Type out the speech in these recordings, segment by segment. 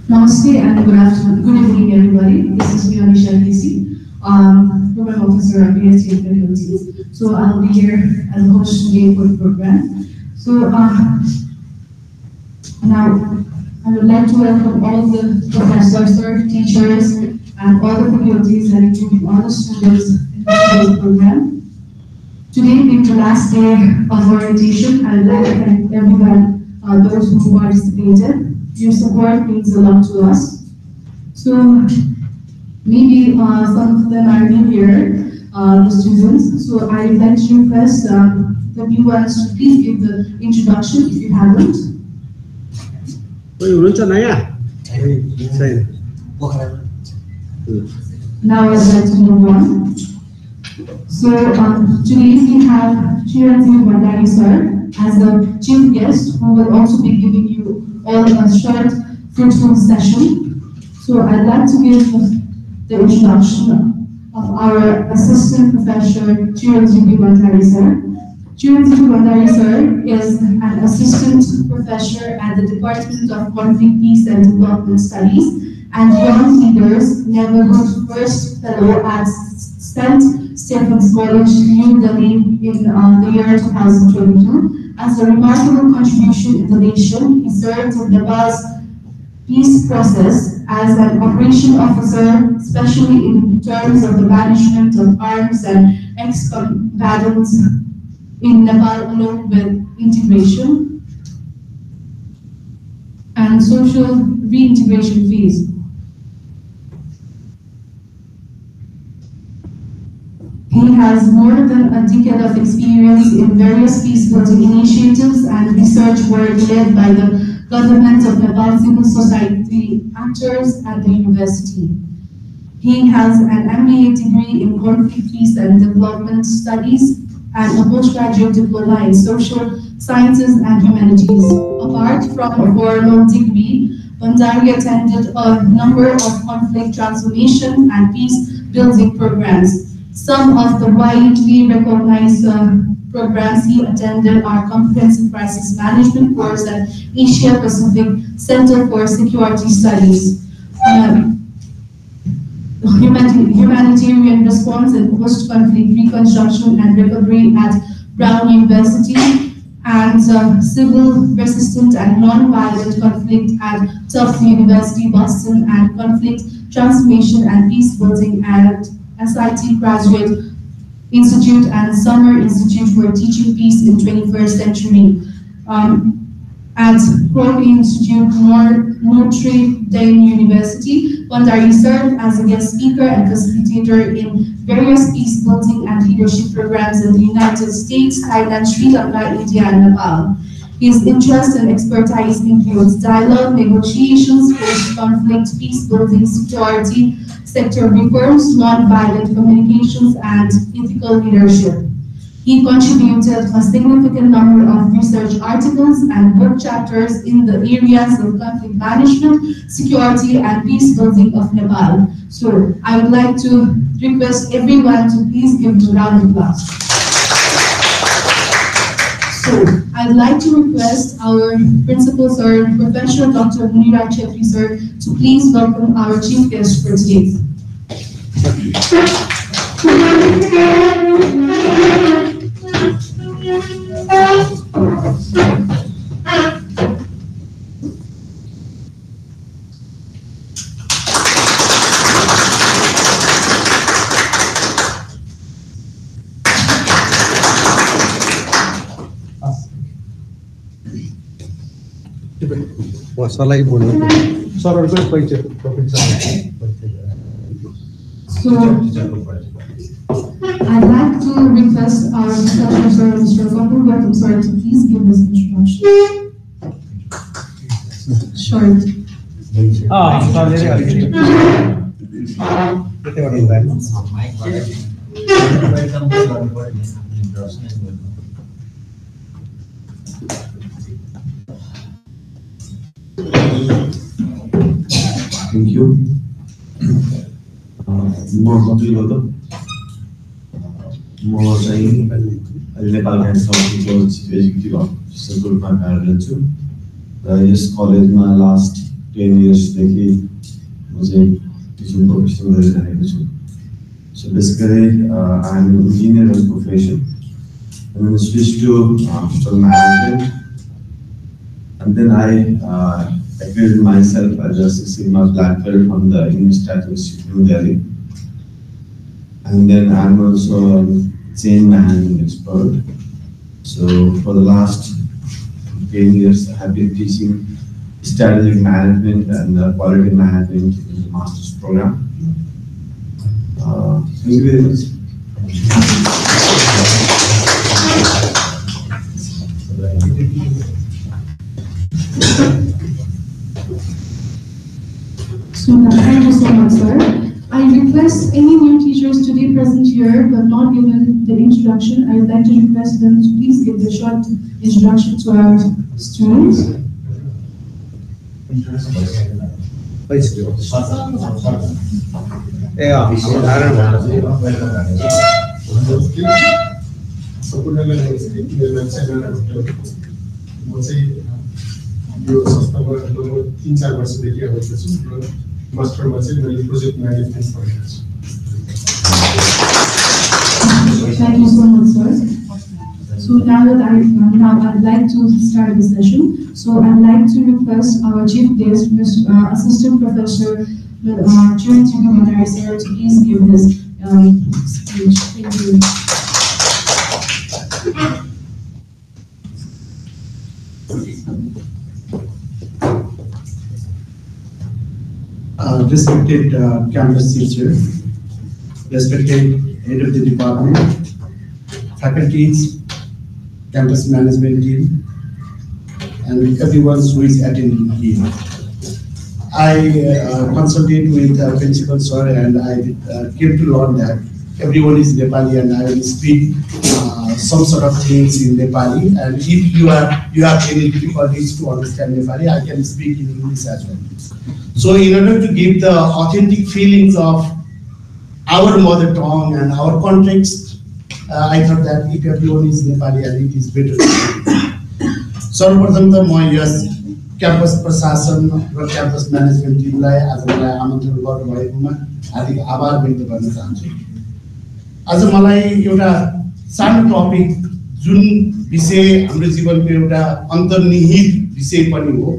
Namaste and good afternoon, good evening everybody. This is me Anisha Lisi, Program Officer at BSc Faculties. So I'll be here as a host today for the program. So now I would like to welcome all the professors, teachers, and all the faculties and including all the students in today's program. Today being the last day of orientation, I would like to thank everyone, those who participated. Your support means a lot to us. So maybe some of them are new here, the students. So I would like to request the new ones to please give the introduction if you haven't. Now I'd like to move on. So today we have Chiranjeev Bhandari sir as the chief guest who will also be giving you all a short, fruitful session. So I'd like to give the introduction of our assistant professor, Chiranjeev Bhandari sir. Chiranjeev Bhandari sir is an assistant professor at the Department of Conflict, Peace and Development Studies and Young Leaders Neighborhood First Fellow at St. Stephen's College, New Delhi in the year 2022. As a remarkable contribution in the nation, he served in Nepal's peace process as an operation officer, especially in terms of the management of arms and ex-combatants in Nepal, along with integration and social reintegration phase. He has more than a decade of experience in various peace-building initiatives and research work led by the government of Nepal, civil society actors at the university. He has an MBA degree in conflict, peace and development studies and a postgraduate diploma in social sciences and humanities. Apart from a formal degree, Bhandari attended a number of conflict transformation and peace-building programs. Some of the widely recognized programs he attended are Comprehensive Crisis Management course at Asia Pacific Center for Security Studies, Humanitarian Response and Post-Conflict Reconstruction and Recovery at Brown University, and Civil Resistant and Non-Violent Conflict at Tufts University, Boston, and Conflict Transformation and Peace Building at SIT Graduate Institute and Summer Institute for Teaching Peace in 21st Century. At Kroll Institute, Notre Dame University, Bhandari served as a guest speaker and facilitator in various peace building and leadership programs in the United States, Thailand, Sri Lanka, India, and Nepal. His interest and expertise includes dialogue, negotiations, post-conflict, peace building, security, sector reforms, non-violent communications, and ethical leadership. He contributed a significant number of research articles and book chapters in the areas of conflict management, security, and peace building of Nepal. So I would like to request everyone to please give him a round of applause. So I'd like to request our principal sir, Professor Dr. Munira Chetri sir, to please welcome our chief guest for today. So I'd like to request our professor, Mr. Kapur Gautam sir, to please give this introduction. Short. Thank you. More Abdul Wahab. More saying, Nepal Council Chief Executive Officer Group कार्यरत छु र यस कलेजमा last 10 years देखि म चाहिँ teaching profession गरिरहेको छु. So basically, I'm an engineer by profession. And then switched to hospital management. And then I accredited myself as a 6 Sigma Black Belt from the English Tattoo Institute in Delhi. And then I'm also a chain management expert. So for the last 10 years, I have been teaching strategic management and quality management in the master's program. Thank you very much. So thank you so much, sir. I request any new teachers today present here but not given the introduction. I would like to request them to please give the short introduction to our students. Thank you so much, sir. So now that I'd like to start the session. So I'd like to request our chief guest, Assistant Professor Charity Gumanari, sir, to please give his speech. Thank you. Respected campus teacher, respected head of the department, faculties, campus management team, and everyone who is attending here. I consulted with principal sir, and I came to learn that everyone is Nepali, and I will speak some sort of things in Nepali. And if you have any difficulties to understand Nepali, I can speak in English as well. So in order to give the authentic feelings of our mother tongue and our context, I thought that if everyone is Nepali, and it is better. सर्वप्रथम त म यस campus प्रशासन र campus management टिमलाई आज मलाई आमन्त्रण गर्नुभएकोमा हार्दिक आभार व्यक्त गर्न चाहन्छु. आज मलाई एउटा सानो टपिक जुन विषय हाम्रो जीवनको एउटा अन्तर्निहित विषय पनि हो,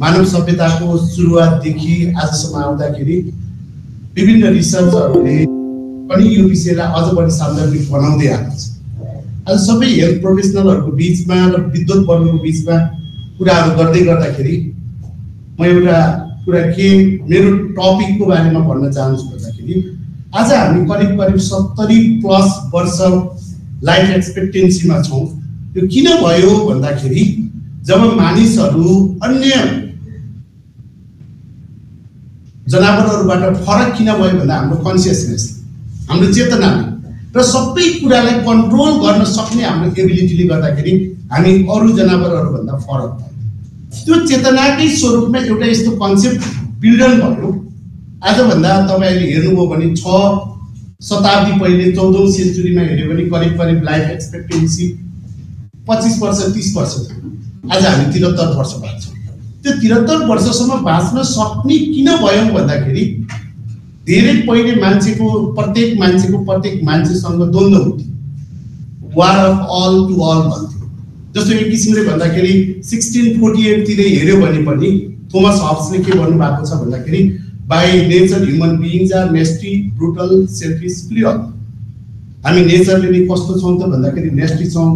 मानव सभ्यताको सुरुवातदेखि आजसम्म आउँदाखेरि विभिन्न रिसर्चहरूले पनि यो विषयलाई अझ बढी सान्दर्भिक बनाउँदै आएको छ. आज सबै हेल्थ प्रोफेसनलहरूको बिचमा र विद्वत वर्गको बिचमा कुराहरू गर्दै गर्दाखेरि म एउटा कुरा के मेरो टपिकको बारेमा भन्न चाहन्छु भन्दाखेरि आज हामी करिब 70+ वर्ष लाइफ एक्सपेक्टेन्सीमा छौँ. यो किन भयो भन्दाखेरि जब मानिसहरू अन्य जनावरहरूबाट फरक किन भयो भन्दा हाम्रो कन्सियसनेस, हाम्रो चेतना र सबै कुरालाई कन्ट्रोल गर्न सक्ने हाम्रो एबिलिटीले गर्दाखेरि हामी अरू जनावरहरू भन्दा फरक भयो. त्यो चेतनाकै स्वरूपमा एउटा यस्तो कन्सेप्ट बिल्डन भयो. आजभन्दा तपाईले हेर्नुभयो भने 6 शताब्दी पहिले 14औं सेन्चुरीमा हेर्यो भने करिब लाइफ एक्सपेक्टेन्सी 25 वर्ष 30 वर्ष थियो. आज हामी 73 वर्ष बाँच्छौँ. त्यो 73 वर्षसम्म बाँच्न सक्ने किन भयो भन्दाखेरि धेरै पहिले प्रत्येक मान्छेसँग द्वन्द्व हुन्थ्यो. वार अफ अल टु अल भन्थ्यो. जस्तो एक किसिमले भन्दाखेरि 1648 तिर हेर्यो भने पनि थोमस हब्सले के भन्नु भएको छ भन्दाखेरि by nature human beings are nasty, brutal, selfish, cruel. हामी नेचरले नै कस्तो छौँ त भन्दाखेरि नेस्टी छौँ,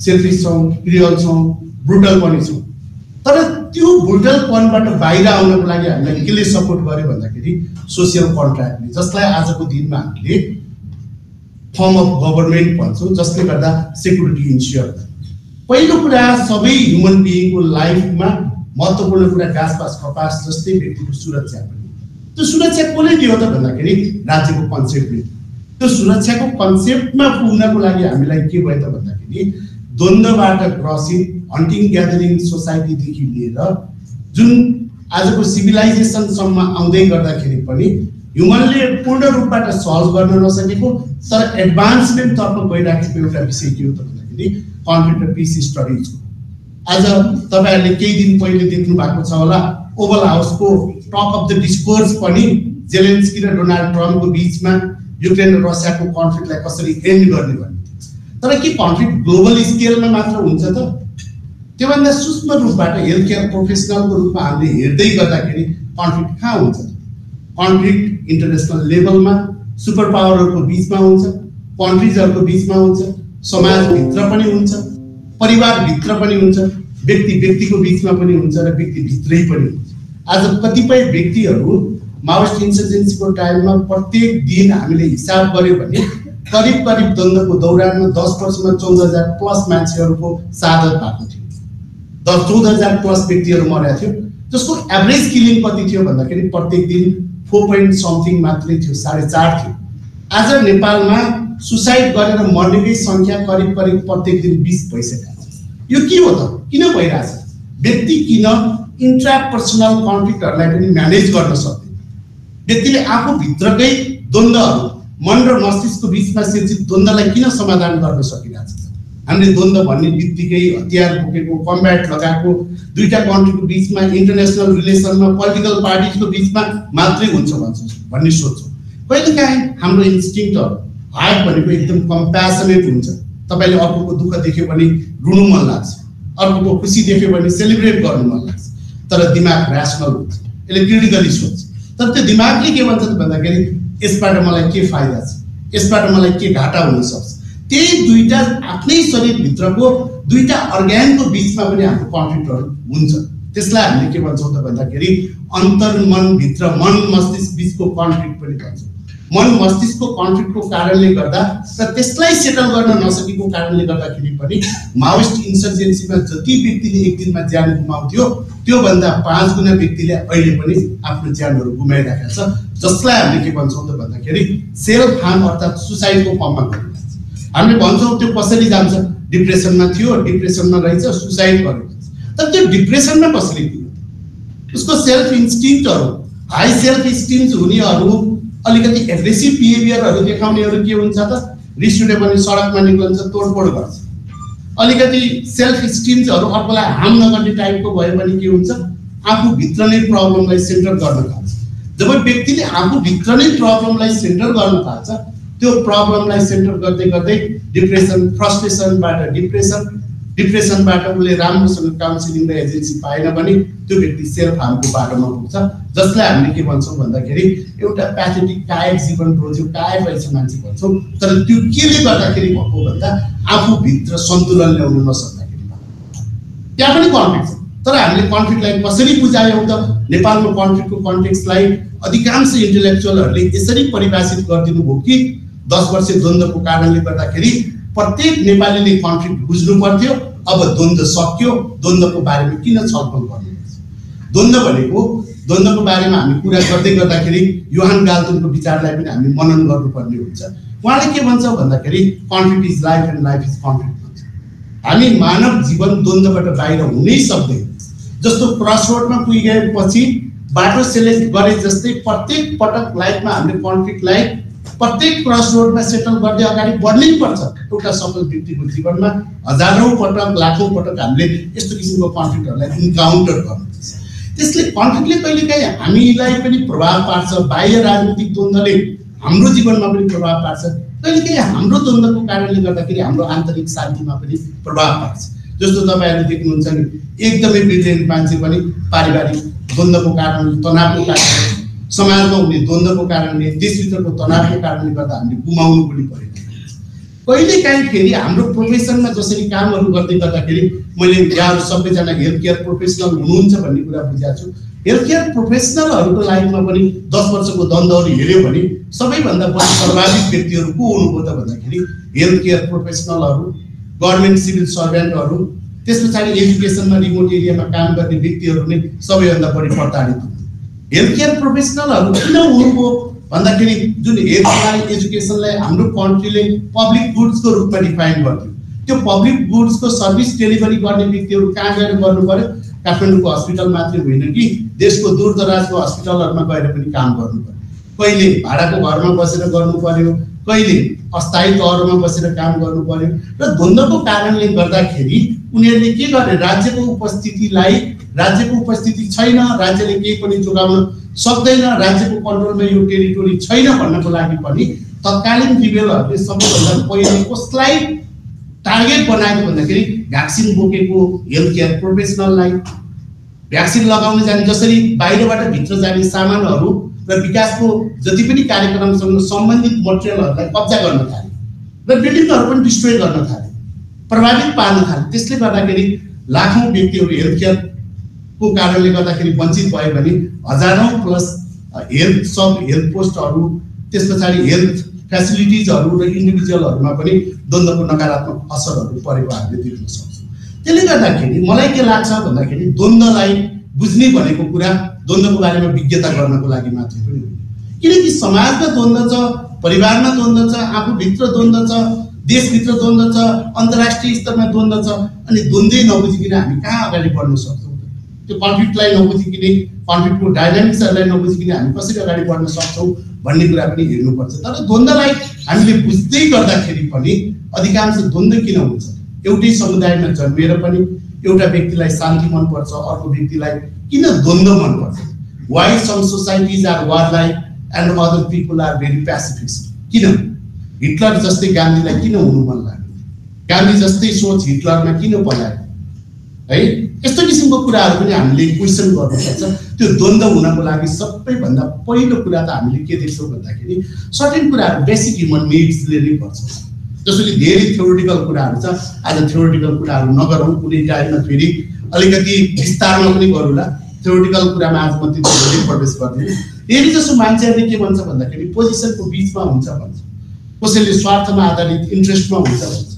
सेल्फिश छौँ, क्रुअल छौँ, ब्रुटल पनि छौँ. तर त्यो ब्रुटलपनबाट बाहिर आउनको लागि हामीलाई केले सपोर्ट गर्यो भन्दाखेरि सोशल कन्ट्र्याक्टले, जसलाई आजको दिनमा हामीले फर्म अफ गभर्नमेन्ट भन्छौँ, जसले गर्दा सेक्युरिटी इन्स्योर. पहिलो कुरा सबै ह्युमन बिइङको लाइफमा महत्त्वपूर्ण कुरा घाँसपात कपास जस्तै व्यक्तिको सुरक्षा पनि. त्यो सुरक्षा कसले दियो त भन्दाखेरि राज्यको कन्सेप्टले। त्यो सुरक्षाको कन्सेप्टमा पुग्नको लागि हामीलाई के भयो त भन्दाखेरि द्वन्द्वबाट क्रसिङ हन्टिङ ग्यादरिङ सोसाइटीदेखि लिएर जुन आजको सिभिलाइजेसनसम्म आउँदै गर्दाखेरि पनि ह्युमनले पूर्ण रूपबाट सल्भ गर्न नसकेको तर एडभान्समेन्टतर्फ गइराखेको एउटा विषय के हो त भन्दाखेरि कन्फ्लिक्ट र पिस स्टडिजको। आज तपाईहरुले केही दिन पहिले देख्नु भएको छ होला ओभल हाउसको टप अफ द डिस्कोर्स पनि जेलेन्स्की र डोनाल्ड ट्रम्पको बीचमा युक्रेन र रसियाको कन्फ्लिक्टलाई कसरी एन्ड गर्ने भन्ने। तर के कन्फ्लिक्ट ग्लोबल स्केलमा मात्र हुन्छ त? त्योभन्दा सूक्ष्म रूपबाट हेल्थ केयर प्रोफेसनलको रूपमा हामीले हेर्दै गर्दाखेरि कन्फ्लिक्ट कहाँ हुन्छ? कन्फ्लिक्ट इन्टरनेसनल लेभलमा सुपर पावरहरूको बीचमा हुन्छ, कन्ट्रिजहरूको बीचमा हुन्छ, समाजभित्र पनि हुन्छ, परिवारभित्र पनि हुन्छ, व्यक्ति व्यक्तिको बीचमा पनि हुन्छ र व्यक्तिभित्रै पनि हुन्छ। आज कतिपय व्यक्तिहरू माओइस्ट इन्सर्जेन्सीको टाइममा प्रत्येक दिन हामीले हिसाब गर्यो भने करिब करिब द्वन्द्वको दौरानमा 10 वर्षमा 14,000 प्लस मान्छेहरूको शहादत भएको थियो। 14,000 प्लस व्यक्तिहरू मरेका थियो, जसको एभरेज किलिङ कति थियो भन्दाखेरि प्रत्येक दिन 4.something मात्रै थियो, 4.5 थियो। आज नेपालमा सुसाइड गरेर मर्नेकै संख्या करिब करिब प्रत्येक दिन 20 भइसकेको छ। यो के हो त? किन भइरहेछ? व्यक्ति किन इन्ट्रापर्सनल कन्फ्लिक्टहरूलाई पनि म्यानेज गर्न सक्दैन? व्यक्तिले आफू भित्रकै द्वन्द्वहरू मन र मस्तिष्कको बीचमा सिर्जित द्वन्द्वलाई किन समाधान गर्न सकिरहेछ? हामीले द्वन्द्व भन्ने बित्तिकै हतियार बोकेको कम्ब्याट लगाएको दुईटा कन्ट्रीको बीचमा इन्टरनेसनल रिलेसनमा पोलिटिकल पार्टिजको बीचमा मात्रै हुन्छ भन्ने सोच्छौँ। कहिलेकाहीँ हाम्रो इन्स्टिङ्क्टहरू हार्ट भनेको एकदम कम्प्यासनेट हुन्छ। तपाईले अर्कोको दुःख देख्यो भने रुनु मन लाग्छ, अर्कोको खुसी देख्यो भने सेलिब्रेट गर्नु मन लाग्छ। तर दिमाग र्यासनल हुन्छ, यसले क्रिटिकली सोच्छ। तर त्यो दिमागले के भन्छ त भन्दाखेरि यसबाट मलाई के फाइदा छ, यसबाट मलाई के घाटा हुन सक्छ। त्यही दुईटा आफ्नै शरीरभित्रको दुईटा अर्ग्यानको बीचमा पनि हाम्रो कन्फ्लिक्टहरू हुन्छ। त्यसलाई हामीले के भन्छौँ त भन्दाखेरि अन्तर्मनभित्र मन मस्तिष्क बीचको कन्फ्लिक्ट पनि भन्छौँ। मन मस्तिष्कको कन्फ्लिक्टको कारणले गर्दा र त्यसलाई सेटल गर्न नसकेको कारणले गर्दाखेरि पनि माओइस्ट इन्सर्जेन्सीमा जति व्यक्तिले एक दिनमा ज्यान गुमाउँथ्यो त्योभन्दा 5 गुणा व्यक्तिले अहिले पनि आफ्नो ज्यानहरू गुमाइरहेका छ, जसलाई हामीले के भन्छौँ त भन्दाखेरि सेल्फ हार्म अर्थात् सुसाइडको फर्ममा गरिरहेको छ। हामीले भन्छौँ त्यो कसरी जान्छ? डिप्रेसनमा थियो, डिप्रेसनमा रहेछ, सुसाइड गरेको छ। तर त्यो डिप्रेसनमा कसरी पुग्यो? उसको सेल्फ इन्स्टिङ्क्टहरू हाई सेल्फ इस्टिम्स हुनेहरू अलिकति एग्रेसिभ बिहेभियरहरू देखाउनेहरू के हुन्छ त? रिस उठ्यो भने सडकमा निक्लन्छ, तोडफोड गर्छ। अलिकति सेल्फ इस्टिम्सहरू अर्कोलाई हार्म नगर्ने टाइपको भयो भने के हुन्छ? आफू भित्र नै प्रब्लमलाई सेन्टर गर्न थाल्छ। जब व्यक्तिले आफू भित्र नै प्रब्लमलाई सेन्टर गर्न थाल्छ, त्यो प्रब्लमलाई सेन्टर गर्दै गर्दै डिप्रेसन, फ्रस्ट्रेसनबाट डिप्रेसनबाट उसले राम्रोसँग काउन्सिलिङ र एजेन्सी पाएन भने त्यो व्यक्ति सेल्फ हार्मको बाटोमा पुग्छ, जसलाई हामीले के भन्छौँ भन्दाखेरि एउटा प्याथेटिक कायक जीवन रोज्यो, कायक रहेछ मान्छे भन्छौँ। तर त्यो केले गर्दाखेरि भएको भन्दा आफूभित्र सन्तुलन ल्याउन नसक्दाखेरि त्यहाँ पनि कन्फ्लिक्ट छ। तर हामीले कन्फ्लिक्टलाई कसरी बुझायौँ त? नेपालको कन्फ्लिक्टको कन्टेक्स्टलाई अधिकांश इन्टेलेक्चुअलहरूले यसरी परिभाषित गरिदिनु भयो कि 10 वर्ष द्वन्द्वको कारणले गर्दाखेरि प्रत्येक नेपालीले कन्फ्लिक्ट बुझ्नु पर्थ्यो। अब द्वन्द्व सक्यो, द्वन्द्वको बारेमा किन छलफल गर्नुपर्छ? द्वन्द्वको बारेमा हामी कुरा गर्दै गर्दाखेरि योहान गाल्टनको विचारलाई पनि हामी मनन गर्नुपर्ने हुन्छ। उहाँले के भन्छ भन्दाखेरि conflict is life and life is conflict भन्छ। हामी मानव जीवन द्वन्द्वबाट बाहिर हुनै सक्दैन। जस्तो क्रसरोडमा पुगिगएपछि बाटो सेलेक्ट गरे जस्तै प्रत्येक पटक लाइफमा हामीले कन्फ्लिक्टलाई प्रत्येक क्रसरोडमा सेटल गर्दै अगाडि बढ्नै पर्छ। एउटा सफल व्यक्तिको जीवनमा हजारौं पटक लाखौं पटक हामीले यस्तो किसिमको कन्फ्लिक्टहरूलाई इन्काउन्टर गर्नुपर्छ। त्यसले कन्फ्लिक्टले कहिलेकाहीँ हामीलाई पनि प्रभाव पार्छ। बाह्य राजनीतिक द्वन्द्वले हाम्रो जीवनमा पनि प्रभाव पार्छ। कहिलेकाहीँ हाम्रो द्वन्द्वको कारणले गर्दाखेरि हाम्रो आन्तरिक शान्तिमा पनि प्रभाव पार्छ। जस्तो तपाईहरुले देख्नुहुन्छ नि एकदमै ब्रिलियन्ट मान्छे पनि पारिवारिक द्वन्द्वको कारणले, तनावको कारणले, समाजमा हुने द्वन्द्वको कारणले, देशभित्रको तनावको कारणले गर्दा हामीले गुमाउनु पनि परेको छ। कहिलेकाहीँ फेरि हाम्रो प्रोफेसनमा जसरी कामहरू गर्दै गर्दाखेरि मैले यहाँहरू सबैजना हेल्थ केयर प्रोफेसनल हुनुहुन्छ भन्ने कुरा बुझाएको छु। हेल्थ केयर प्रोफेसनलहरूको लाइफमा पनि 10 वर्षको द्वन्द्वहरू हेऱ्यो भने सबैभन्दा बढी प्रभावित व्यक्तिहरू को हुनुभयो त भन्दाखेरि हेल्थ केयर प्रोफेसनलहरू, गभर्नमेन्ट सिभिल सर्भेन्टहरू, त्यस पछाडि एजुकेसनमा रिमोट एरियामा काम गर्ने व्यक्तिहरू नै सबैभन्दा बढी प्रताडित हुन्। हेल्थ केयर प्रोफेसनलहरू किन हुनुभयो भन्दाखेरि जुन हेल्थलाई एजुकेसनलाई हाम्रो कन्ट्रीले पब्लिक गुड्सको रूपमा डिफाइन गर्थ्यो, त्यो पब्लिक गुड्सको सर्भिस डेलिभरी गर्ने व्यक्तिहरू कहाँ गएर गर्नु पर्यो? काठमाडौँको हस्पिटल मात्रै होइन कि देशको दूरदराजको हस्पिटलहरूमा गएर पनि काम गर्नु पर्यो। कहिले भाडाको घरमा बसेर गर्नु पर्यो, कहिले अस्थायी तहमा बसेर काम गर्नु पर्यो। र द्वन्द्वको कारणले गर्दाखेरि उनीहरूले के गरे? राज्यको उपस्थिति छैन, राज्यले केही पनि जोगाउन सक्दैन, राज्यको कन्ट्रोलमा यो टेरिटोरी छैन भन्नको लागि पनि तत्कालीन रिबेलहरूले सबैभन्दा पहिले कसलाई टार्गेट बनाएको भन्दाखेरि भ्याक्सिन बोकेको हेल्थ केयर प्रोफेसनललाई, भ्याक्सिन लगाउन जाने, जसरी बाहिरबाट भित्र जाने सामानहरू र विकासको जति पनि कार्यक्रमसँग सम्बन्धित मटेरियलहरूलाई कब्जा गर्न थाले र बिल्डिङहरू पनि डिस्ट्रोय गर्न थाले, प्रभावित पार्न थाले। त्यसले गर्दाखेरि लाखौं व्यक्तिहरू हेल्थ केयरको कारणले गर्दाखेरि वञ्चित भयो भने हजारौं प्लस हेल्थ पोस्टहरू, त्यस पछाडि हेल्थ फेसिलिटिजहरू र इन्डिभिजुअलहरूमा पनि द्वन्द्वको नकारात्मक असरहरू परेको हामीले देख्न सक्छौँ। त्यसले गर्दाखेरि मलाई के लाग्छ भन्दाखेरि द्वन्द्वलाई बुझ्ने भनेको कुरा द्वन्द्वको बारेमा विज्ञता गर्नको लागि मात्रै पनि हो, किनकि समाजमा द्वन्द्व छ, परिवारमा द्वन्द्व छ, आफूभित्र द्वन्द्व छ, देशभित्र द्वन्द्व छ, अन्तर्राष्ट्रिय स्तरमा द्वन्द्व छ। अनि द्वन्द्वै नबुझिकन हामी कहाँ अगाडि बढ्न सक्छौँ? त्यो कन्फ्लिक्टलाई नबुझिकन, कन्फ्लिक्टको डाइनामिक्सहरूलाई नबुझिकन हामी कसरी अगाडि बढ्न सक्छौँ भन्ने कुरा पनि हेर्नुपर्छ। तर द्वन्द्वलाई हामीले बुझ्दै गर्दाखेरि पनि अधिकांश द्वन्द्व किन हुन्छ? एउटै समुदायमा जन्मेर पनि एउटा व्यक्तिलाई शान्ति मनपर्छ, अर्को व्यक्तिलाई किन द्वन्द्व मनपर्छ? Why some societies are warlike and other people are very pacifist? किन? हिटलर जस्तै गान्धीलाई किन हुनु मन लाग्यो? गान्धी जस्तै सोच हिटलरमा किन पलायो? है, यस्तो किसिमको कुराहरू पनि हामीले क्वेसन गर्नुपर्छ। त्यो द्वन्द्व हुनको लागि सबैभन्दा पहिलो कुरा त हामीले के देख्छौँ भन्दाखेरि सर्टेन कुराहरू बेसिक ह्युमन निड्सले नै पर्छ। जसरी धेरै थ्योरिटिकल कुराहरू छ, आज थ्योरिटिकल कुराहरू नगरौँ, कुनै टाइममा फेरि अलिकति विस्तारमा पनि गरौँला। थ्योरिटिकल कुरामा आज म त्यति प्रवेश गर्दिनँ। धेरै जसो मान्छेहरूले के भन्छ भन्दाखेरि पोजिसनको बिचमा हुन्छ भन्छ, कसैले स्वार्थमा आधारित इन्ट्रेस्टमा हुन्छ भन्छ,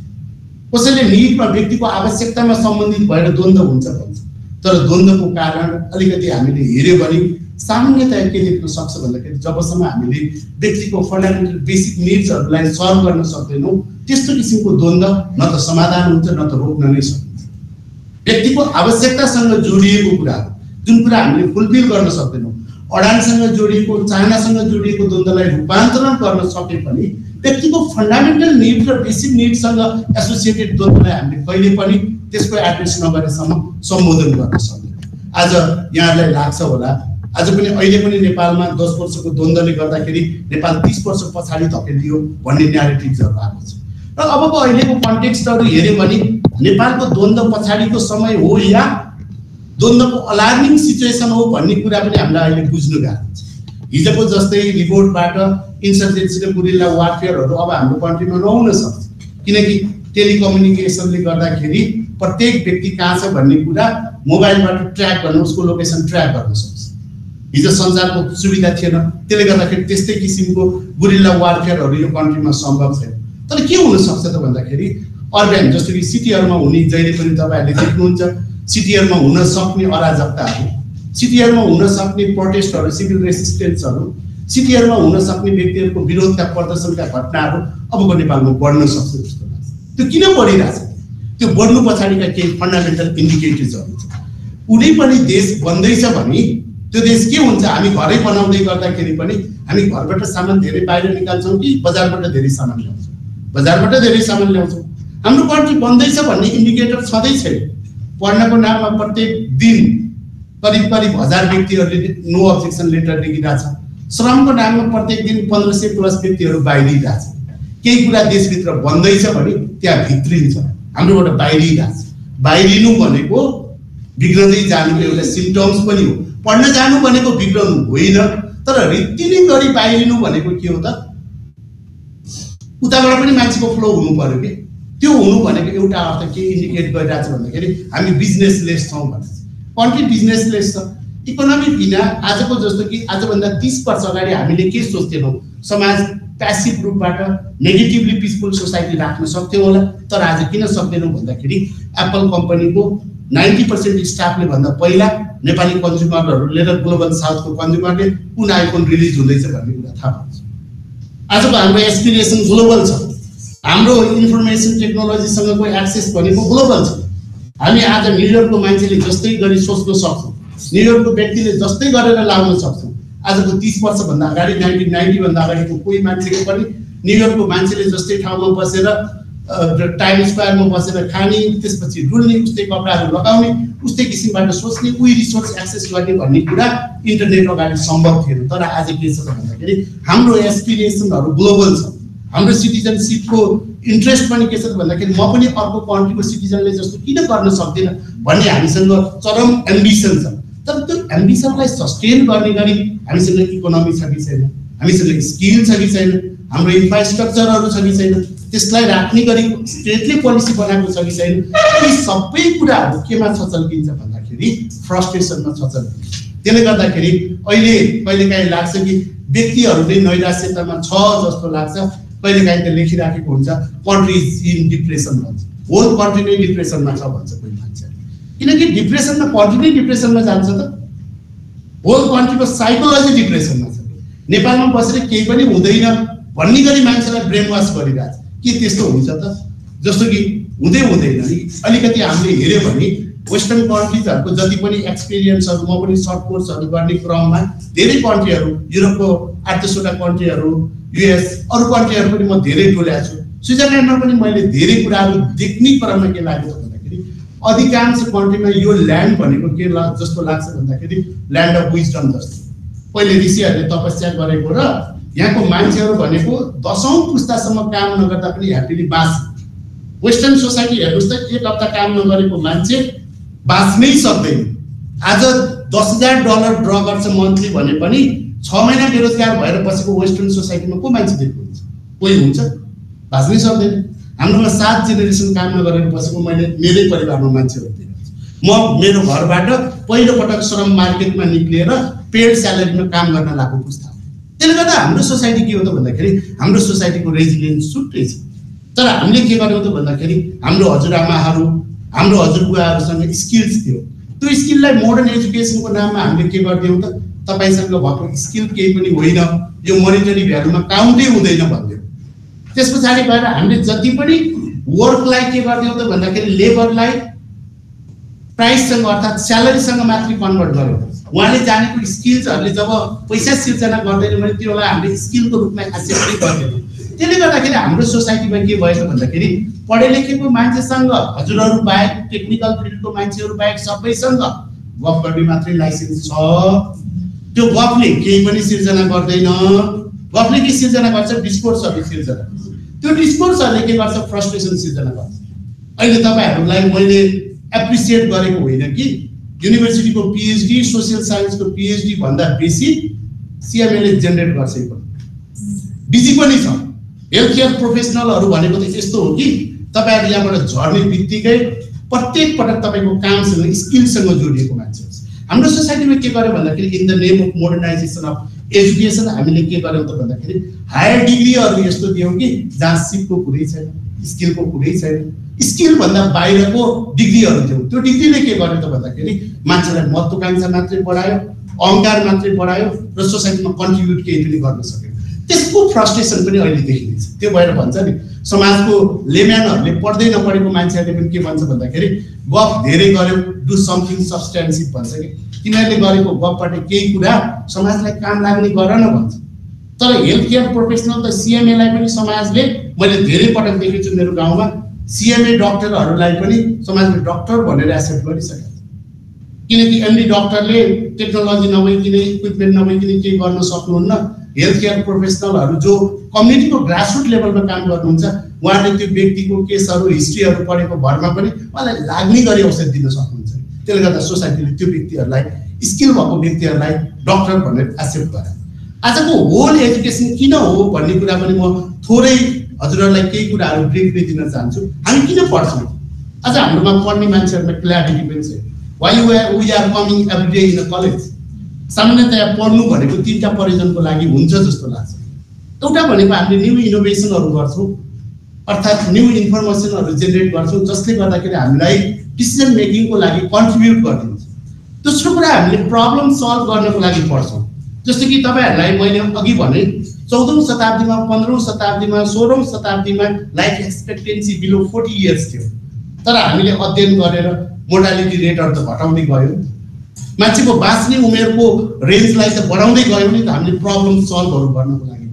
कसैले निडमा व्यक्तिको आवश्यकतामा सम्बन्धित भएर द्वन्द्व हुन्छ भन्छ। तर द्वन्द्वको कारण अलिकति हामीले हेऱ्यो भने सामान्यतया के देख्न सक्छ भन्दाखेरि जबसम्म हामीले व्यक्तिको फन्डामेन्टल बेसिक निड्सहरूलाई सर्भ गर्न सक्दैनौँ त्यस्तो किसिमको द्वन्द्व न त समाधान हुन्छ न त रोक्न नै सकिन्छ। व्यक्तिको आवश्यकतासँग जोडिएको कुरा, जुन कुरा हामीले फुलफिल गर्न सक्दैनौँ, अडानसँग जोडिएको, चाहनासँग जोडिएको द्वन्द्वलाई रूपान्तरण गर्न सके पनि व्यक्तिको फन्डामेन्टल निड र बेसिक निडसँग एसोसिएटेड द्वन्द्वलाई हामीले कहिले पनि त्यसको एड्रेस नगरेसम्म सम्बोधन गर्न सक्दैनौँ। आज यहाँहरूलाई लाग्छ होला, आज पनि अहिले पनि नेपालमा 10 वर्षको द्वन्द्वले गर्दाखेरि नेपाल 30 वर्ष पछाडि धकेलियो भन्ने न्यारेटिभ्सहरू आएको छ। र अबको अहिलेको कन्टेक्स्टहरू हेऱ्यो भने नेपालको द्वन्द्व पछाडिको समय हो या द्वन्द्वको अलार्मिङ सिचुएसन हो भन्ने कुरा पनि हामीलाई अहिले बुझ्नु गाह्रो छ। हिजोको जस्तै रिपोर्टबाट इन्सर्जेन्सी र गुरिल्ला वारफेयरहरू अब हाम्रो कन्ट्रीमा नहुन सक्छ, किनकि टेलिकम्युनिकेसनले गर्दाखेरि प्रत्येक व्यक्ति कहाँ छ भन्ने कुरा मोबाइलबाट ट्र्याक गर्न, उसको लोकेसन ट्र्याक गर्न सक्छ। हिजो सञ्चारको सुविधा थिएन, त्यसले गर्दाखेरि त्यस्तै किसिमको गुरिल्ला वारफेयरहरू यो कन्ट्रीमा सम्भव छैन। तर के हुन सक्छ त भन्दाखेरि अर्बन जस्तो कि सिटीहरूमा हुने, जहिले पनि तपाईँहरूले देख्नुहुन्छ सिटीहरूमा हुन सक्ने अराजकताहरू, सिटीहरूमा हुन सक्ने प्रोटेस्टहरू, सिभिल रेसिस्टेन्सहरू, सिटीहरूमा हुन सक्ने व्यक्तिहरूको विरोधका प्रदर्शनका घटनाहरू अबको नेपालमा बढ्न सक्छ जस्तो लाग्छ। त्यो किन बढिरहेछ? त्यो बढ्नु पछाडिका केही फन्डामेन्टल इन्डिकेटर्सहरू छ। कुनै पनि देश बन्दैछ भने त्यो देश के हुन्छ? हामी घरै बनाउँदै गर्दाखेरि पनि हामी घरबाट सामान धेरै बाहिर निकाल्छौँ कि बजारबाट धेरै सामान ल्याउँछौँ? बजारबाट धेरै सामान ल्याउँछौँ। हाम्रो कन्ट्री बन्दैछ भन्ने इन्डिकेटर छँदै छैन। पढ्नको नाममा प्रत्येक दिन करिब 1000 व्यक्तिहरूले नो अब्जेक्सन लेटर लेखिरहेछ। श्रमको नाममा प्रत्येक दिन 1500 प्लस व्यक्तिहरू बाहिरिरहेछ। केही कुरा देशभित्र बन्दैछ भने त्यहाँ भित्रिन्छ, हाम्रोबाट बाहिरिरहेछ। बाहिरिनु भनेको बिग्रदै जानुको एउटा सिम्पटम्स पनि हो। पढ्न जानु भनेको बिग्रनु होइन, तर रीतिले गरी बाहिरिनु भनेको के हो त? उताबाट पनि मान्छेको फ्लो हुनु पर्यो कि त्यो हुनु भनेको एउटा अर्थ के इन्डिकेट गरिरहेछ भन्दाखेरि हामी बिजनेसलेस छौँ भनेर। कन्ट्री बिजनेसलेस छ। इकोनोमी बिना आजको जस्तो कि आजभन्दा 30 वर्ष अगाडि हामीले के सोच्थेनौँ? समाज प्यासिभ रूपबाट नेगेटिभली पिसफुल सोसाइटी राख्न सक्थ्यौँ होला, तर आज किन सक्दैनौँ भन्दाखेरि एप्पल कम्पनीको 90% स्टाफले भन्दा पहिला नेपाली कन्ज्युमरहरूले र ग्लोबल साउथको कन्ज्युमरले कुन आइफोन रिलिज हुँदैछ भन्ने कुरा थाहा पाउँछ। आजको हाम्रो एस्पिरेसन ग्लोबल छ, हाम्रो इन्फर्मेसन टेक्नोलोजीसँगको एक्सेस भनेको ग्लोबल छ। हामी आज न्युयोर्कको मान्छेले जस्तै गरी सोच्न सक्छौँ, न्युयोर्कको व्यक्तिले जस्तै गरेर लाउन सक्छौँ। आजको 30 वर्षभन्दा अगाडि 1990 भन्दा अगाडिको कोही मान्छेले पनि न्युयोर्कको मान्छेले जस्तै ठाउँमा बसेर टाइम स्क्वायरमा बसेर खाने, त्यसपछि डुल्ने, उस्तै कपडाहरू लगाउने, उस्तै किसिमबाट सोच्ने, उही रिसोर्स एक्सेस गर्ने भन्ने कुरा इन्टरनेट अगाडि सम्भव थिएन। तर आज के छ भन्दाखेरि हाम्रो एस्पिरेसनहरू ग्लोबल छ। हाम्रो सिटिजनसिपको इन्ट्रेस्ट पनि के छ भन्दाखेरि म पनि अर्को कन्ट्रीको सिटिजनले जस्तो किन गर्न सक्दिनँ भन्ने हामीसँग चरम एम्बिसन छ। तर त्यो एम्बिसनलाई सस्टेन गर्ने गरी हामीसँग इकोनोमी छ कि छैन, हामीसँग स्किल छ कि छैन, हाम्रो इन्फ्रास्ट्रक्चरहरू छ कि छैन, त्यसलाई राख्ने गरी स्टेटले पोलिसी बनाएको छ कि छैन, यी सबै कुराहरू केमा छचल्किन्छ भन्दाखेरि फ्रस्ट्रेसनमा छचल्किन्छ। त्यसले गर्दाखेरि अहिले कहिलेकाहीँ लाग्छ कि व्यक्तिहरू नै नैराश्यतामा छ जस्तो लाग्छ। कहिलेकाहीँ त लेखिराखेको हुन्छ कन्ट्री इज इन डिप्रेसन भन्छ, होल कन्ट्री नै डिप्रेसनमा छ भन्छ कोही मान्छे। किनकि डिप्रेसनमा कन्ट्री नै डिप्रेसनमा जान्छ त, होल कन्ट्रीको साइकोलोजी डिप्रेसनमा छ। नेपालमा बसेर केही पनि हुँदैन भन्ने गरी मान्छेलाई ब्रेन वास गरिरहेछ। के त्यस्तो हुन्छ त? जस्तो कि हुँदैन नि। अलिकति हामीले हेऱ्यो भने वेस्टर्न कन्ट्रिजहरूको जति पनि एक्सपिरियन्सहरू, म पनि सर्ट कोर्सहरू गर्ने क्रममा धेरै कन्ट्रीहरू, युरोपको 8-10वटा कन्ट्रीहरू, युएस, अरू कन्ट्रीहरू पनि म धेरै डुलेको छु। स्विजरल्यान्डमा पनि मैले धेरै कुराहरू देख्ने क्रममा के लाग्यो भन्दाखेरि अधिकांश कन्ट्रीमा यो ल्यान्ड भनेको के जस्तो लाग्छ भन्दाखेरि ल्यान्ड अफ विजडम जस्तो। पहिले ऋषिहरूले तपस्या गरेको र यहाँको मान्छेहरू भनेको 10औं पुस्तासम्म काम नगर्दा पनि ह्याप्पीली बाँच्छ। वेस्टर्न सोसाइटी हेर्नुहोस् त, 1 हप्ता काम नगरेको मान्छे बाँच्नै सक्दैन। आज $10,000 ड्र गर्छ मन्थली भने पनि 6 महिना बेरोजगार भएर बसेको वेस्टर्न सोसाइटीमा को मान्छे देख्नुहुन्छ? कोही हुन्छ? बाँच्नै सक्दैन। हाम्रोमा 7 जेनेरेसन काम नगरेर बसेको मैले मेरै परिवारमा मान्छेहरू देखेको छु। म मेरो घरबाट पहिलो पटक श्रम मार्केटमा निक्लिएर पेड स्यालेरीमा काम गर्न लागेको पुस्ता। त्यसले गर्दा हाम्रो सोसाइटी के हो त भन्दाखेरि हाम्रो सोसाइटीको रेजिलियन्स छुट्टै छ। तर हामीले के गर्यौँ त भन्दाखेरि हाम्रो हजुरआमाहरू, हाम्रो हजुरबुवाहरूसँग स्किल्स थियो। त्यो स्किललाई मोडर्न एजुकेसनको नाममा हामीले के गरिदियौँ त, तपाईँसँग भएको स्किल केही पनि होइन, यो मोनिटरी भ्यालुमा काउन्टै हुँदैन भनिदियो। त्यस पछाडि गएर हामीले जति पनि वर्कलाई के गरिदियौँ त भन्दाखेरि लेबरलाई प्राइससँग अर्थात् स्यालेरीसँग मात्रै कन्भर्ट गर्यौँ। उहाँले जानेको स्किल्सहरूले जब पैसा सिर्जना गर्दैन भने त्यसलाई हामीले स्किलको रूपमा एक्सेप्ट गर्दैनौँ। त्यसले गर्दाखेरि हाम्रो सोसाइटीमा के भयो त भन्दाखेरि पढे लेखेको मान्छेसँग, हजुरहरू बाहेक टेक्निकल फिल्डको मान्छेहरू बाहेक सबैसँग गफ गर्ने मात्रै लाइसेन्स छ। त्यो गफले केही पनि सिर्जना गर्दैन। गफले के सिर्जना गर्छ? डिस्कोर्सहरूले सिर्जना। त्यो डिस्कोर्सहरूले के गर्छ? फ्रस्ट्रेसन सिर्जना गर्छ। अहिले तपाईँहरूलाई मैले एप्रिसिएट गरेको होइन कि युनिभर्सिटीको पिएचडी, सोसियल साइन्सको पिएचडी भन्दा बेसी सिएमएले जेनेरेट गर्छ। बिजी पनि छ। हेल्थ केयर प्रोफेसनलहरू भनेको त यस्तो हो कि तपाईँहरू यहाँबाट झर्ने बित्तिकै प्रत्येक पटक तपाईँको कामसँग, स्किलसँग जोडिएको मान्छे हुन्छ। हाम्रो सोसाइटीमा के गर्यो भन्दाखेरि in the name of modernisation of education हामीले के गर्यौँ त भन्दाखेरि हायर डिग्रीहरू यस्तो दियौँ कि जहाँ सिपको कुरै छैन, स्किलको कुरै छैन। स्किलभन्दा बाहिरको डिग्रीहरू दियौँ। त्यो डिग्रीले के गर्यो त भन्दाखेरि मान्छेलाई महत्त्वाकांक्षा मात्रै बढायो, अहङ्कार मात्रै बढायो र सोसाइटीमा कन्ट्रिब्युट केही पनि गर्न सक्यो। त्यसको फ्रस्ट्रेसन पनि अहिले देखिन्छ। त्यो भएर भन्छ नि, समाजको लेम्यानहरूले पढ्दै नपढेको मान्छेहरूले पनि के भन्छ भन्दाखेरि गफ धेरै गर्यो, डु समथिङ सब्सटेन्सिभ भन्छ कि तिनीहरूले गरेको गफबाट केही कुरा समाजलाई काम लाग्ने गर न भन्छ। तर हेल्थ केयर प्रोफेसनल त सिएमएलाई पनि समाजले, मैले धेरै पटक देखेको छु मेरो गाउँमा, सिएमए डक्टरहरूलाई पनि समाजले डक्टर भनेर एक्सेप्ट गरिसकेको छ। किनकि एमडी डक्टरले टेक्नोलोजी नभइकन, इक्विपमेन्ट नभइकन केही गर्न सक्नुहुन्न। हेल्थ केयर प्रोफेसनलहरू जो कम्युनिटीको ग्रासरुट लेभलमा काम गर्नुहुन्छ, उहाँले त्यो व्यक्तिको केसहरू, हिस्ट्रीहरू पढेको भरमा पनि उहाँलाई लाग्ने गरी औषध दिन सक्नुहुन्छ। त्यसले गर्दा सोसाइटीले त्यो व्यक्तिहरूलाई, स्किल भएको व्यक्तिहरूलाई डक्टर भनेर एक्सेप्ट गरे। आजको होल एजुकेसन किन हो भन्ने कुरा पनि म थोरै हजुरहरूलाई केही कुराहरू ब्रिफली दिन चाहन्छु। हामी किन पढ्छौँ? आज हाम्रोमा पढ्ने मान्छेहरूमा क्ल्यारिटी पनि छ। Why we are coming every day in a college. सामान्यतया पढ्नु भनेको 3टा प्रयोजनको लागि हुन्छ जस्तो लाग्छ। एउटा भनेको हामीले न्यू इनोभेसनहरू गर्छौँ, अर्थात् न्यू इन्फर्मेसनहरू जेनेरेट गर्छौँ, जसले गर्दाखेरि हामीलाई डिसिजन मेकिङको लागि कन्ट्रिब्युट गरिदिन्छ। दोस्रो कुरा हामीले प्रब्लम सल्भ गर्नको लागि पढ्छौँ। जस्तो कि तपाईहरुलाई मैले अघि भने 14औं शताब्दीमा 15औं शताब्दीमा 16औं शताब्दीमा लाइफ एक्सपेक्टेन्सी बिलो 40 इयर्स थियो। तर हामीले अध्ययन गरेर मोर्टालिटी रेटहरु त घटाउँदै गयो, मान्छेको बाँच्ने उमेरको रेन्जलाई त बढाउँदै गयो नि त हामीले प्रब्लम सल्भहरु गर्नको लागि।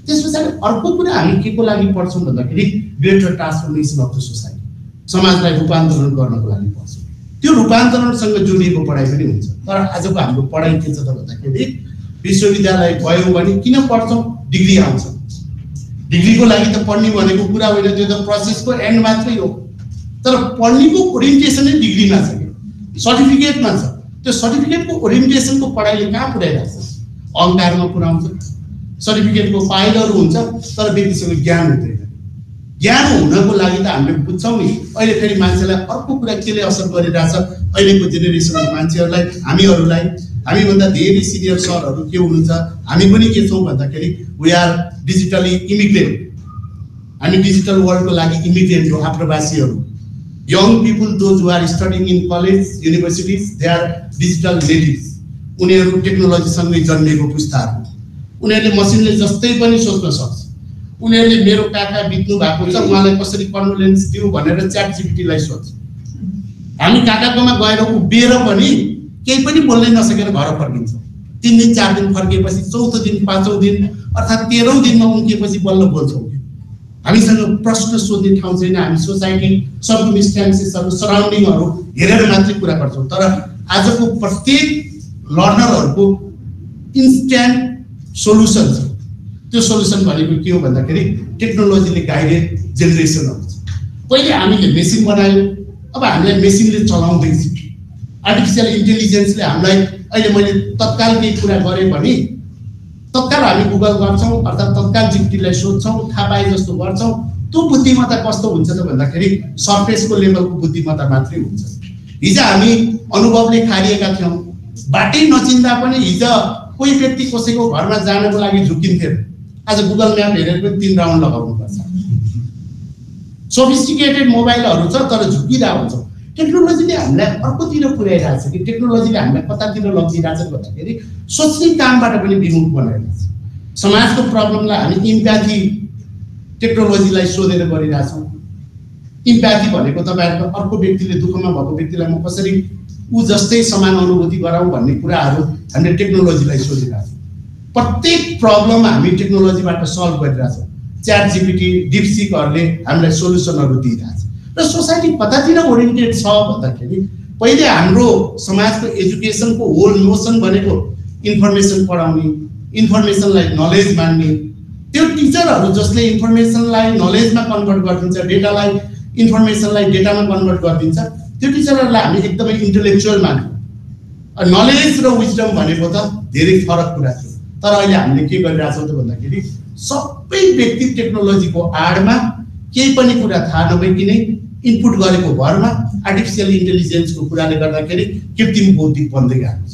त्यसपछि अर्को कुरा हामी केको लागि पढ्छौँ भन्दाखेरि greater transformation of the society, समाजलाई रूपान्तरण गर्नको लागि पढ्छौँ। त्यो रूपान्तरणसँग जोडिएको पढाइ पनि हुन्छ। तर आजको हाम्रो पढाइ के छ त भन्दाखेरि विश्वविद्यालय गयौँ भने किन पढ्छौँ? डिग्री आउँछ। डिग्रीको लागि त पढ्ने भनेको कुरा होइन, त्यो त प्रोसेसको एन्ड मात्रै हो। तर पढ्नेको ओरिएन्टेसनै डिग्रीमा छ, सर्टिफिकेटमा छ। त्यो सर्टिफिकेटको ओरिएन्टेसनको पढाइले कहाँ पुर्याइरहेछ? अहङ्कारमा पुर्याउँछ। सर्टिफिकेटको फाइलहरु हुन्छ तर व्यक्तिसँग ज्ञान हुँदैन। ज्ञान हुनको लागि त हामीले बुझ्छौँ नि। अहिले फेरि मान्छेलाई अर्को कुरा केले असर गरिरहेछ? अहिलेको जेनेरेसनको मान्छेहरूलाई, हामीहरूलाई, हामीभन्दा धेरै सिनियर सरहरू के हुनुहुन्छ, हामी पनि के छौँ भन्दाखेरि वी आर डिजिटली इमिग्रेन्ट। हामी डिजिटल वर्ल्डको लागि इमिग्रेन्ट हो, आप्रवासीहरू। Young people those who are studying in college universities they are digital natives. उनीहरू टेक्नोलोजीसँगै जन्मेको पुस्ताहरू। उनीहरूले मसिनले जस्तै पनि सोच्न सक्छ। उनीहरूले मेरो काका बित्नु भएको छ, उहाँलाई कसरी कन्डोलेन्स दिउँ भनेर च्याट जिपिटीलाई सोध्छ। हामी काकाकोमा गएर उभिएर पनि केही पनि बोल्नै नसकेर घर फर्किन्छौँ। 3 दिन 4 दिन फर्किएपछि 4औं दिन 5औं दिन अर्थात् 13औं दिनमा उम्किएपछि बल्ल बोल्छौँ। हामीसँग प्रश्न सोध्ने ठाउँ छैन। हामी सोसाइटी, सर्कमस्टेन्सेसहरू, सराउन्डिङहरू हेरेर मात्रै कुरा गर्छौँ। तर आजको प्रत्येक लर्नरहरूको इन्स्ट्यान्ट सोलुसन छ। त्यो सोलुसन भनेको के हो भन्दाखेरि टेक्नोलोजीले गाइडेड जेनेरेसनहरू छ। पहिले हामीले मेसिन बनायौँ, अब हामीलाई मेसिनले चलाउँदैछ। आर्टिफिसियल इन्टेलिजेन्सले हामीलाई, अहिले मैले तत्काल केही कुरा गरेँ भने तत्काल हामी गुगल गर्छौँ, अर्थात् तत्काल जिपिटीलाई सोध्छौँ, थाहा पाए जस्तो गर्छौँ। त्यो बुद्धिमत्ता कस्तो हुन्छ त भन्दाखेरि सर्फेसको लेभलको बुद्धिमत्ता मात्रै हुन्छ। हिजो हामी अनुभवले खारिएका थियौँ। बाटै नचिन्दा पनि हिजो कोही व्यक्ति कसैको घरमा जानको लागि झुकिन्थ्यो। आज गुगल म्याप हेरेर पनि 3 राउन्ड लगाउनुपर्छ। सोफिस्टिकेटेड मोबाइलहरू छ तर झुकिरहेको हुन्छ। टेक्नोलोजीले हामीलाई अर्कोतिर पुर्याइरहेछ कि टेक्नोलोजीले हामीलाई कतातिर लगिरहेछ भन्दाखेरि सोच्ने कामबाट पनि विमुख बनाइरहेछ। समाजको प्रब्लमलाई हामी इम्प्याथी टेक्नोलोजीलाई सोधेर गरिरहेछौँ। इम्प्याथी भनेको तपाईँहरूको अर्को व्यक्तिले दुःखमा भएको व्यक्तिलाई म कसरी ऊ जस्तै समान अनुभूति गराउँ भन्ने कुराहरू हामीले टेक्नोलोजीलाई सोधिरहेछौँ। प्रत्येक प्रब्लम हामी टेक्नोलोजीबाट सल्भ गरिरहेछौँ। च्याट जिपिटी, डिपसिकहरूले हामीलाई सोलुसनहरू दिइरहेछ। र सोसाइटी कतातिर ओरिएन्टेड छ भन्दाखेरि पहिले हाम्रो समाजको एजुकेसनको होल नोसन भनेको इन्फर्मेसन पढाउने, इन्फर्मेसनलाई नलेज मान्ने। त्यो टिचरहरू जसले इन्फर्मेसनलाई नलेजमा कन्भर्ट गरिदिन्छ, डेटालाई इन्फर्मेसनलाई डेटामा कन्भर्ट गरिदिन्छ, त्यो टिचरहरूलाई हामी एकदमै इन्टेलेक्चुअल मान्छौँ। नलेज र विजडम भनेको त धेरै फरक कुरा थियो। तर अहिले हामीले के गरिरहेछौँ त भन्दाखेरि सबै व्यक्ति टेक्नोलोजीको आडमा केही पनि कुरा थाहा नभइकनै इनपुट गरेको भरमा आर्टिफिसियल इन्टेलिजेन्सको कुराले गर्दाखेरि कृत्रिम बौद्धिक बन्दै गएको छ।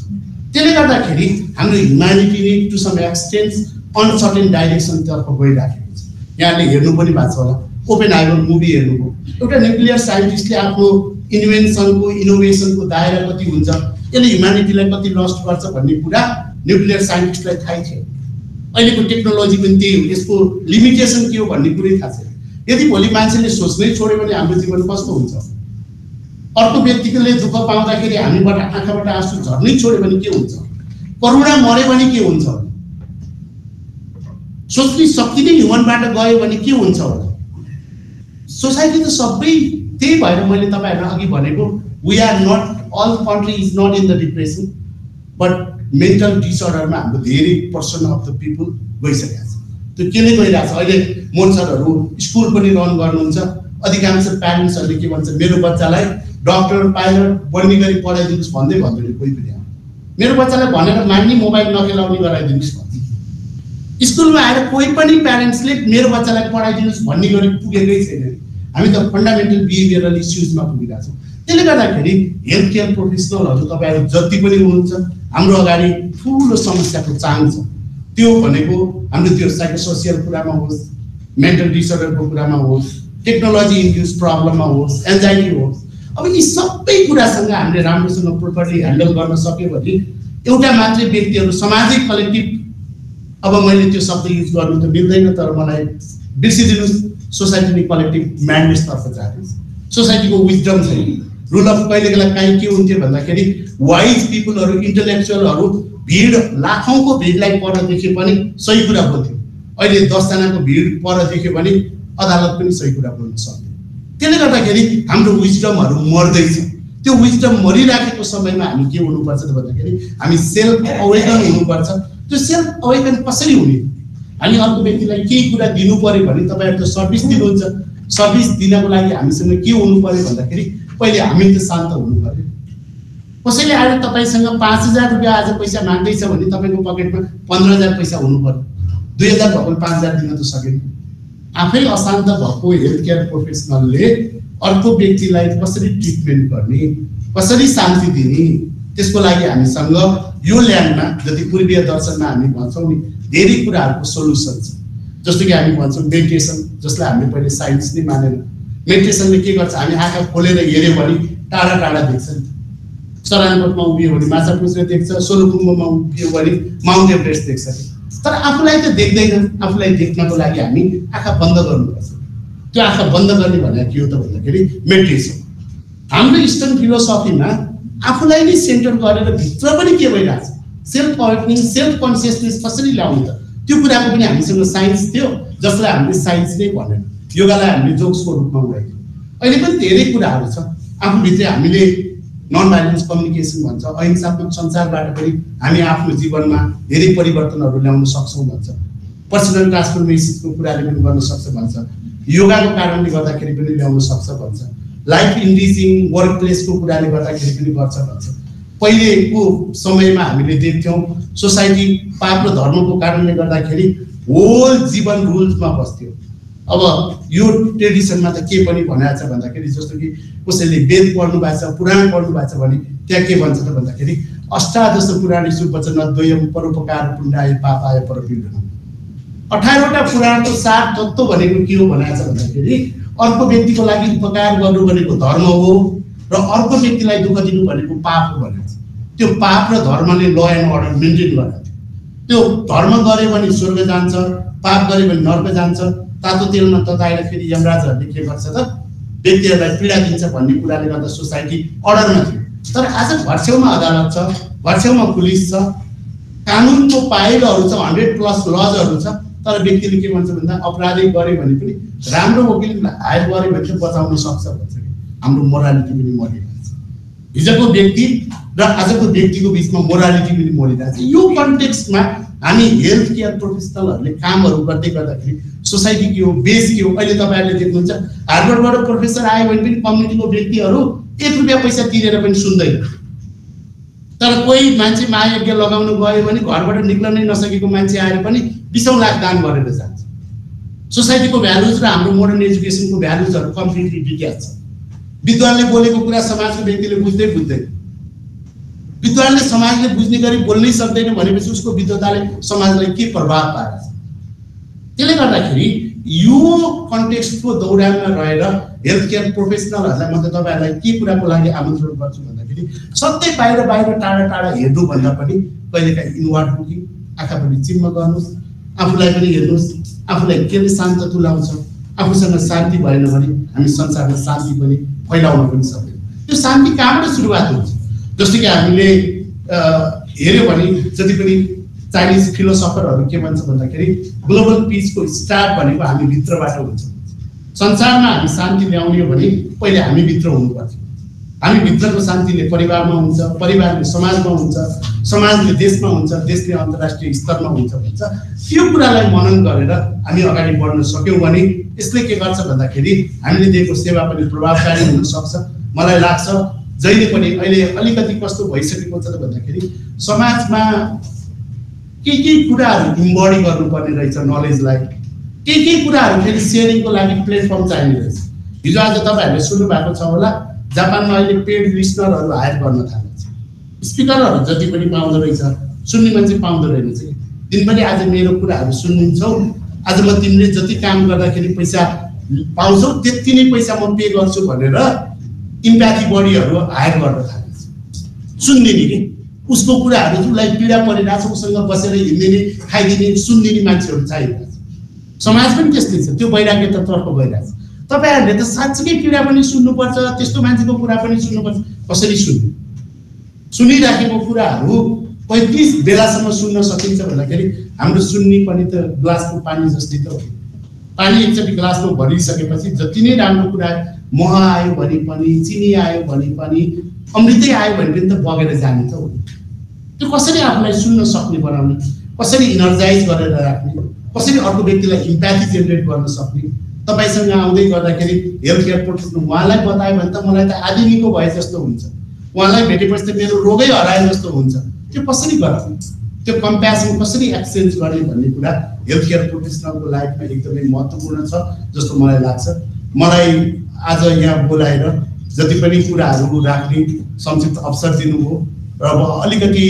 त्यसले गर्दाखेरि हाम्रो ह्युम्यानिटी नै टु सम एक्सटेन्ट अनसर्टेन डाइरेक्सनतर्फ गइरहेको छ। यहाँले हेर्नु पनि भएको छ होला, ओपेनहाइमर मुभी हेर्नुभयो। एउटा न्युक्लियर साइन्टिस्टले आफ्नो इन्भेन्सनको, इनोभेसनको दायरा कति हुन्छ, यसले ह्युम्यानिटीलाई कति लस्ट गर्छ भन्ने कुरा न्युक्लियर साइन्टिस्टलाई थाहै थियो। अहिलेको टेक्नोलोजी पनि त्यही हो, यसको लिमिटेसन के हो भन्ने कुरै थाहा छैन। यदि भोलि मान्छेले सोच्नै छोड्यो भने हाम्रो जीवन कस्तो हुन्छ? अर्को व्यक्तिले दुःख पाउँदाखेरि हामीबाट आँखाबाट आँसु झर्नै छोड्यो भने के हुन्छ? करुणा मर्यो भने के हुन्छ? सोच्ने शक्ति नै ह्युमनबाट गयो भने के हुन्छ होला? सोसाइटी त सबै त्यही भएर मैले तपाईँहरूलाई अघि भनेको we are not, all country is not in the depression but mental डिसअर्डरमा हाम्रो धेरै पर्सन अफ द पिपुल गइसकेको छ। त्यो केले गइरहेको छ? अहिले मोन्सरहरू स्कुल पनि रन गर्नुहुन्छ। अधिकांश प्यारेन्ट्सहरूले के भन्छ, मेरो बच्चालाई डक्टर, पाइलट बन्ने गरी पढाइदिनुहोस् भन्दै भन्दैन कोही पनि। मेरो बच्चालाई भनेर मान्ने मोबाइल नखेलाउने गराइदिनुहोस् भन्छ। स्कुलमा आएर कोही पनि प्यारेन्ट्सले मेरो बच्चालाई पढाइदिनुहोस् भन्ने गरी पुगेकै छैन। हामी त फन्डामेन्टल बिहेभियरल इस्युजमा पुगिरहेको छौँ। त्यसले गर्दाखेरि हेल्थ केयर प्रोफेसनलहरू तपाईँहरू जति पनि हुनुहुन्छ, हाम्रो अगाडि ठुलो समस्याको चाङ छ। त्यो भनेको हाम्रो त्यो साइकोसोसियल कुरामा होस्, मेन्टल डिसअर्डरको कुरामा होस्, टेक्नोलोजी इन्ड्युस प्रब्लममा होस्, एन्जाइटी होस्, अब यी सबै कुरासँग हामीले राम्रोसँग प्रोपरली ह्यान्डल गर्न सक्यो भने एउटा मात्रै व्यक्तिहरू सामाजिक कलेक्टिभ, अब मैले त्यो शब्द युज गर्नु त मिल्दैन तर मलाई बिर्सिदिनुहोस्, सोसाइटी कलेक्टिभ म्यान्डेट्स तर्फ जाने सोसाइटीको विजडम छैन। रुल अफ कहिलेकाहीँ काहीँ के हुन्थ्यो भन्दाखेरि वाइज पिपुलहरू इन्टेलेक्चुअलहरू भिड लाखौँको भिडलाई पर देखे पनि सही कुरा बोल्थ्यो। अहिले 10 जनाको भिड पर देख्यो भने अदालत पनि सही कुरा बोल्न सक्दैन। त्यसले गर्दाखेरि हाम्रो विजडमहरू मर्दैछ। त्यो विजडम मरिराखेको समयमा हामी के हुनुपर्छ त भन्दाखेरि हामी सेल्फ अवेकन हुनुपर्छ। त्यो सेल्फ अवेकन कसरी हुने? हामी अर्को व्यक्तिलाई केही कुरा दिनु पर्यो भने तपाईहरु त सर्भिस दिनुहुन्छ। सर्भिस दिनको लागि हामीसँग के हुनु पर्यो भन्दाखेरि पहिले हामी त शान्त हुनु पर्यो। कसैले आएर तपाईसँग 5000 रुपैयाँ आज पैसा माग्दैछ भने तपाईको पकेटमा 15000 पैसा हुनु पर्यो। 2000 भएको 5000 दिन त सकेन। आफै अशान्त भएको हेल्थ केयर प्रोफेसनलले अर्को व्यक्तिलाई कसरी ट्रिटमेन्ट गर्ने, कसरी शान्ति दिने, त्यसको लागि हामीसँग यो ल्यान्डमा जति पूर्वीय दर्शनमा हामी भन्छौँ नि धेरै कुराहरुको सोलुसन छ। जस्तो कि हामी भन्छौँ मेडिटेसन, जसलाई हामीले पहिले साइन्स नै मानेन। मेडिटेसनले के गर्छ? हामी आँखा खोलेर हेर्यो भने टाढा टाढा देख्छ नि। सरानकोटमा उभियो भने माछापुच्छ्रे देख्छ, सोलुखुम्बुमा उभियो भने माउन्ट एभरेस्ट देख्छ। तर आफूलाई त देख्दैन। आफूलाई देख्नको लागि हामी आँखा बन्द गर्नुपर्छ। त्यो आँखा बन्द गर्ने भनेको के हो त भन्दाखेरि मेडिटेसन। हाम्रो इस्टर्न फिलोसफीमा आफूलाई नै सेन्टर गरेर भित्र पनि के भइरहेछ, सेल्फ अवेकनिङ, सेल्फ कन्सियसनेस कसरी ल्याउने त त्यो कुराको पनि हामीसँग साइन्स थियो, जसलाई हामीले साइन्स नै भनेन। योगालाई हामीले जोक्सको रूपमा उडाइदियौँ। अहिले पनि धेरै कुराहरू छ आफूभित्र। हामीले नन भाइलेन्स कम्युनिकेसन भन्छ, अहिंसात्मक संसारबाट पनि हामी आफ्नो जीवनमा धेरै परिवर्तनहरू ल्याउन सक्छौँ भन्छ। पर्सनल ट्रान्सफर्मेसनको कुराले पनि गर्न सक्छ भन्छ। योगाको कारणले गर्दाखेरि पनि ल्याउन सक्छ भन्छ। लाइफ इन्रिचिङ वर्क प्लेसको कुराले गर्दाखेरि पनि गर्छ भन्छ। पहिलेको समयमा हामीले देख्थ्यौँ सोसाइटी पाप र धर्मको कारणले गर्दाखेरि होल जीवन रुल्समा बस्थ्यो। अब यो ट्रेडिसनमा त के पनि भनेको छ भन्दाखेरि जस्तो कि कसैले वेद पढ्नु भएको छ, पुराण पढ्नु भएको छ भने त्यहाँ के भन्छ त भन्दाखेरि अष्टादश पुराणेषु वचनद्वयम् परोपकार पुण्याय पापाय परपीडनम्। 18 वटा पुराणको सार तत्त्व भनेको के हो भनेको छ भन्दाखेरि अर्को व्यक्तिको लागि उपकार गर्नु भनेको धर्म हो र अर्को व्यक्तिलाई दुःख दिनु भनेको पाप हो भनेको छ। त्यो पाप र धर्मले ल एन्ड अर्डर मेन्टेन गर्छ। त्यो धर्म गर्यो भने स्वर्ग जान्छ, पाप गर्यो भने नर्क जान्छ। तातो तेलमा तताएर फेरि यमराजहरूले के गर्छ त व्यक्तिहरूलाई पीडा दिन्छ भन्ने कुराले गर्दा सोसाइटी अर्डरमा थियो। तर आज घरछेउमा अदालत छ, घरछेउमा पुलिस छ, कानुनको पाइलाहरू छ, 100+ लजहरू छ। तर व्यक्तिले के भन्छ भन्दा अपराधी गरे भने पनि राम्रो वकिल हायर गरे भने चाहिँ बचाउन सक्छ भन्छ। हाम्रो मोरालिटी पनि मरिरहेछ। हिजोको व्यक्ति र आजको व्यक्तिको बिचमा मोरालिटी पनि मरिरहेछ। यो कन्टेक्स्टमा हामी हेल्थ केयर प्रोफेसनलहरूले कामहरू गर्दै गर्दाखेरि सोसाइटी के हो, बेस के हो? अहिले तपाईहरुले देख्नुहुन्छ हार्वर्डबाट प्रोफेसर आयो भने पनि कम्युनिटीको व्यक्तिहरू 1 रुपैयाँ पैसा तिरेर पनि सुन्दैन। तर कोही मान्छे महायज्ञ लगाउन गयो भने घरबाट निक्लन नै नसकेको मान्छे आएर पनि 20 लाख दान गरेर जान्छ। सोसाइटीको भ्यालुज र हाम्रो मोडर्न एजुकेसनको भ्यालुजहरू कम्प्लिटली डिकेट छ। विद्वानले बोलेको कुरा समाजको व्यक्तिले बुझ्दैन। विद्वानले समाजले बुझ्ने गरी बोल्नै सक्दैन भनेपछि उसको विद्वताले समाजलाई के प्रभाव पार्छ? त्यसले गर्दाखेरि यो कन्टेक्स्टको दौरानमा रहेर हेल्थ केयर प्रोफेसनलहरूलाई म त तपाईहरुलाई के कुराको लागि आमन्त्रण गर्छु भन्दाखेरि सधैँ बाहिर टाढा टाढा हेर्नु भन्दा पनि कहिलेकाहीँ इनवर्ड लुकिङ, आँखाभरि चिम्म गर्नुहोस्, आफूलाई पनि हेर्नुहोस्, आफूलाई केले शान्त तुल्याउँछ। आफूसँग शान्ति भएन भने हामी संसारमा शान्ति पनि फैलाउन पनि सक्दैनौँ। त्यो शान्ति कहाँबाट सुरुवात हुन्छ? जस्तो कि हामीले हेर्यो भने जति पनि चाइनिज फिलोसफरहरू के भन्छ भन्दाखेरि ग्लोबल पिसको स्टार्ट भनेको हामी भित्रबाट हुन्छ। संसारमा हामी शान्ति ल्याउने हो भने पहिले हामी भित्र हुनुपर्छ। हामी भित्रको शान्तिले परिवारमा हुन्छ, परिवारले समाजमा हुन्छ, समाजले देशमा हुन्छ, देशले अन्तर्राष्ट्रिय स्तरमा हुन्छ भन्छ। त्यो कुरालाई मनन गरेर हामी अगाडि बढ्न सक्यौँ भने यसले के गर्छ भन्दाखेरि हामीले दिएको सेवा पनि प्रभावकारी हुन सक्छ। मलाई लाग्छ जहिले पनि अहिले अलिकति कस्तो भइसकेको छ त भन्दाखेरि समाजमा के कुराहरू इम्बडी गर्नुपर्ने रहेछ नलेजलाई, के कुराहरू फेरि सेयरिङको लागि प्लेटफर्म चाहिने रहेछ। हिजो आज तपाईहरुले सुन्नु भएको छ होला जापानमा अहिले पेड लिसनरहरू हायर गर्न थालेको छ। स्पिकरहरू जति पनि पाउँदो रहेछ, सुन्ने मान्छे पाउँदो रहेछ। दिनभरि आज मेरो कुराहरू सुन्निन्छौ, आज म तिमीले जति काम गर्दाखेरि पैसा पाउँछौ त्यति नै पैसा म पे गर्छु भनेर इम्प्याथी बडीहरू हायर गर्न थालिन्छ सुन्दिने कि उसको कुराहरू उसलाई पीडा परिरहेछ उसँग बसेर हिँड्दिने खाइदिने सुन्दिने मान्छेहरू चाहिरहेछ समाज पनि त्यस्तै छ त्यो वैराग्यतातर्फ गइरहेछ तपाईहरुले त साच्चै पीडा पनि सुन्नुपर्छ त्यस्तो मान्छेको कुरा पनि सुन्नुपर्छ कसरी सुनिराखेको कुराहरू कति बेलासम्म सुन्न सकिन्छ भन्दाखेरि हाम्रो सुन्नी पनि त ग्लासको पानी जस्तै त हो पानी एकचोटि ग्लासमा भरिसकेपछि जति नै राम्रो कुरा मह आयो भने पनि चिनी आयो भने पनि अमृतै आयो भने पनि त बगेर जाने त हो त्यो कसरी आफूलाई सुन्न सक्ने बनाउने कसरी इनर्जाइज गरेर राख्ने कसरी अर्को व्यक्तिलाई इम्प्याथी जेनेरेट गर्न सक्ने तपाईसँग आउँदै गर्दाखेरि हेल्थ केयर प्रोफेसनल उहाँलाई बतायो भने त मलाई त आदिनीको भए जस्तो हुन्छ उहाँलाई भेटेपछि त मेरो रोगै हराए जस्तो हुन्छ त्यो कसरी गराउने त्यो कम्प्यासन कसरी एक्सचेन्ज गर्ने भन्ने कुरा हेल्थ केयर प्रोफेसनलको लाइफमा एकदमै महत्त्वपूर्ण छ जस्तो मलाई लाग्छ मलाई आज यहाँ बोलाएर जति पनि कुराहरू राख्ने संक्षिप्त अवसर दिनुभयो र अब अलिकति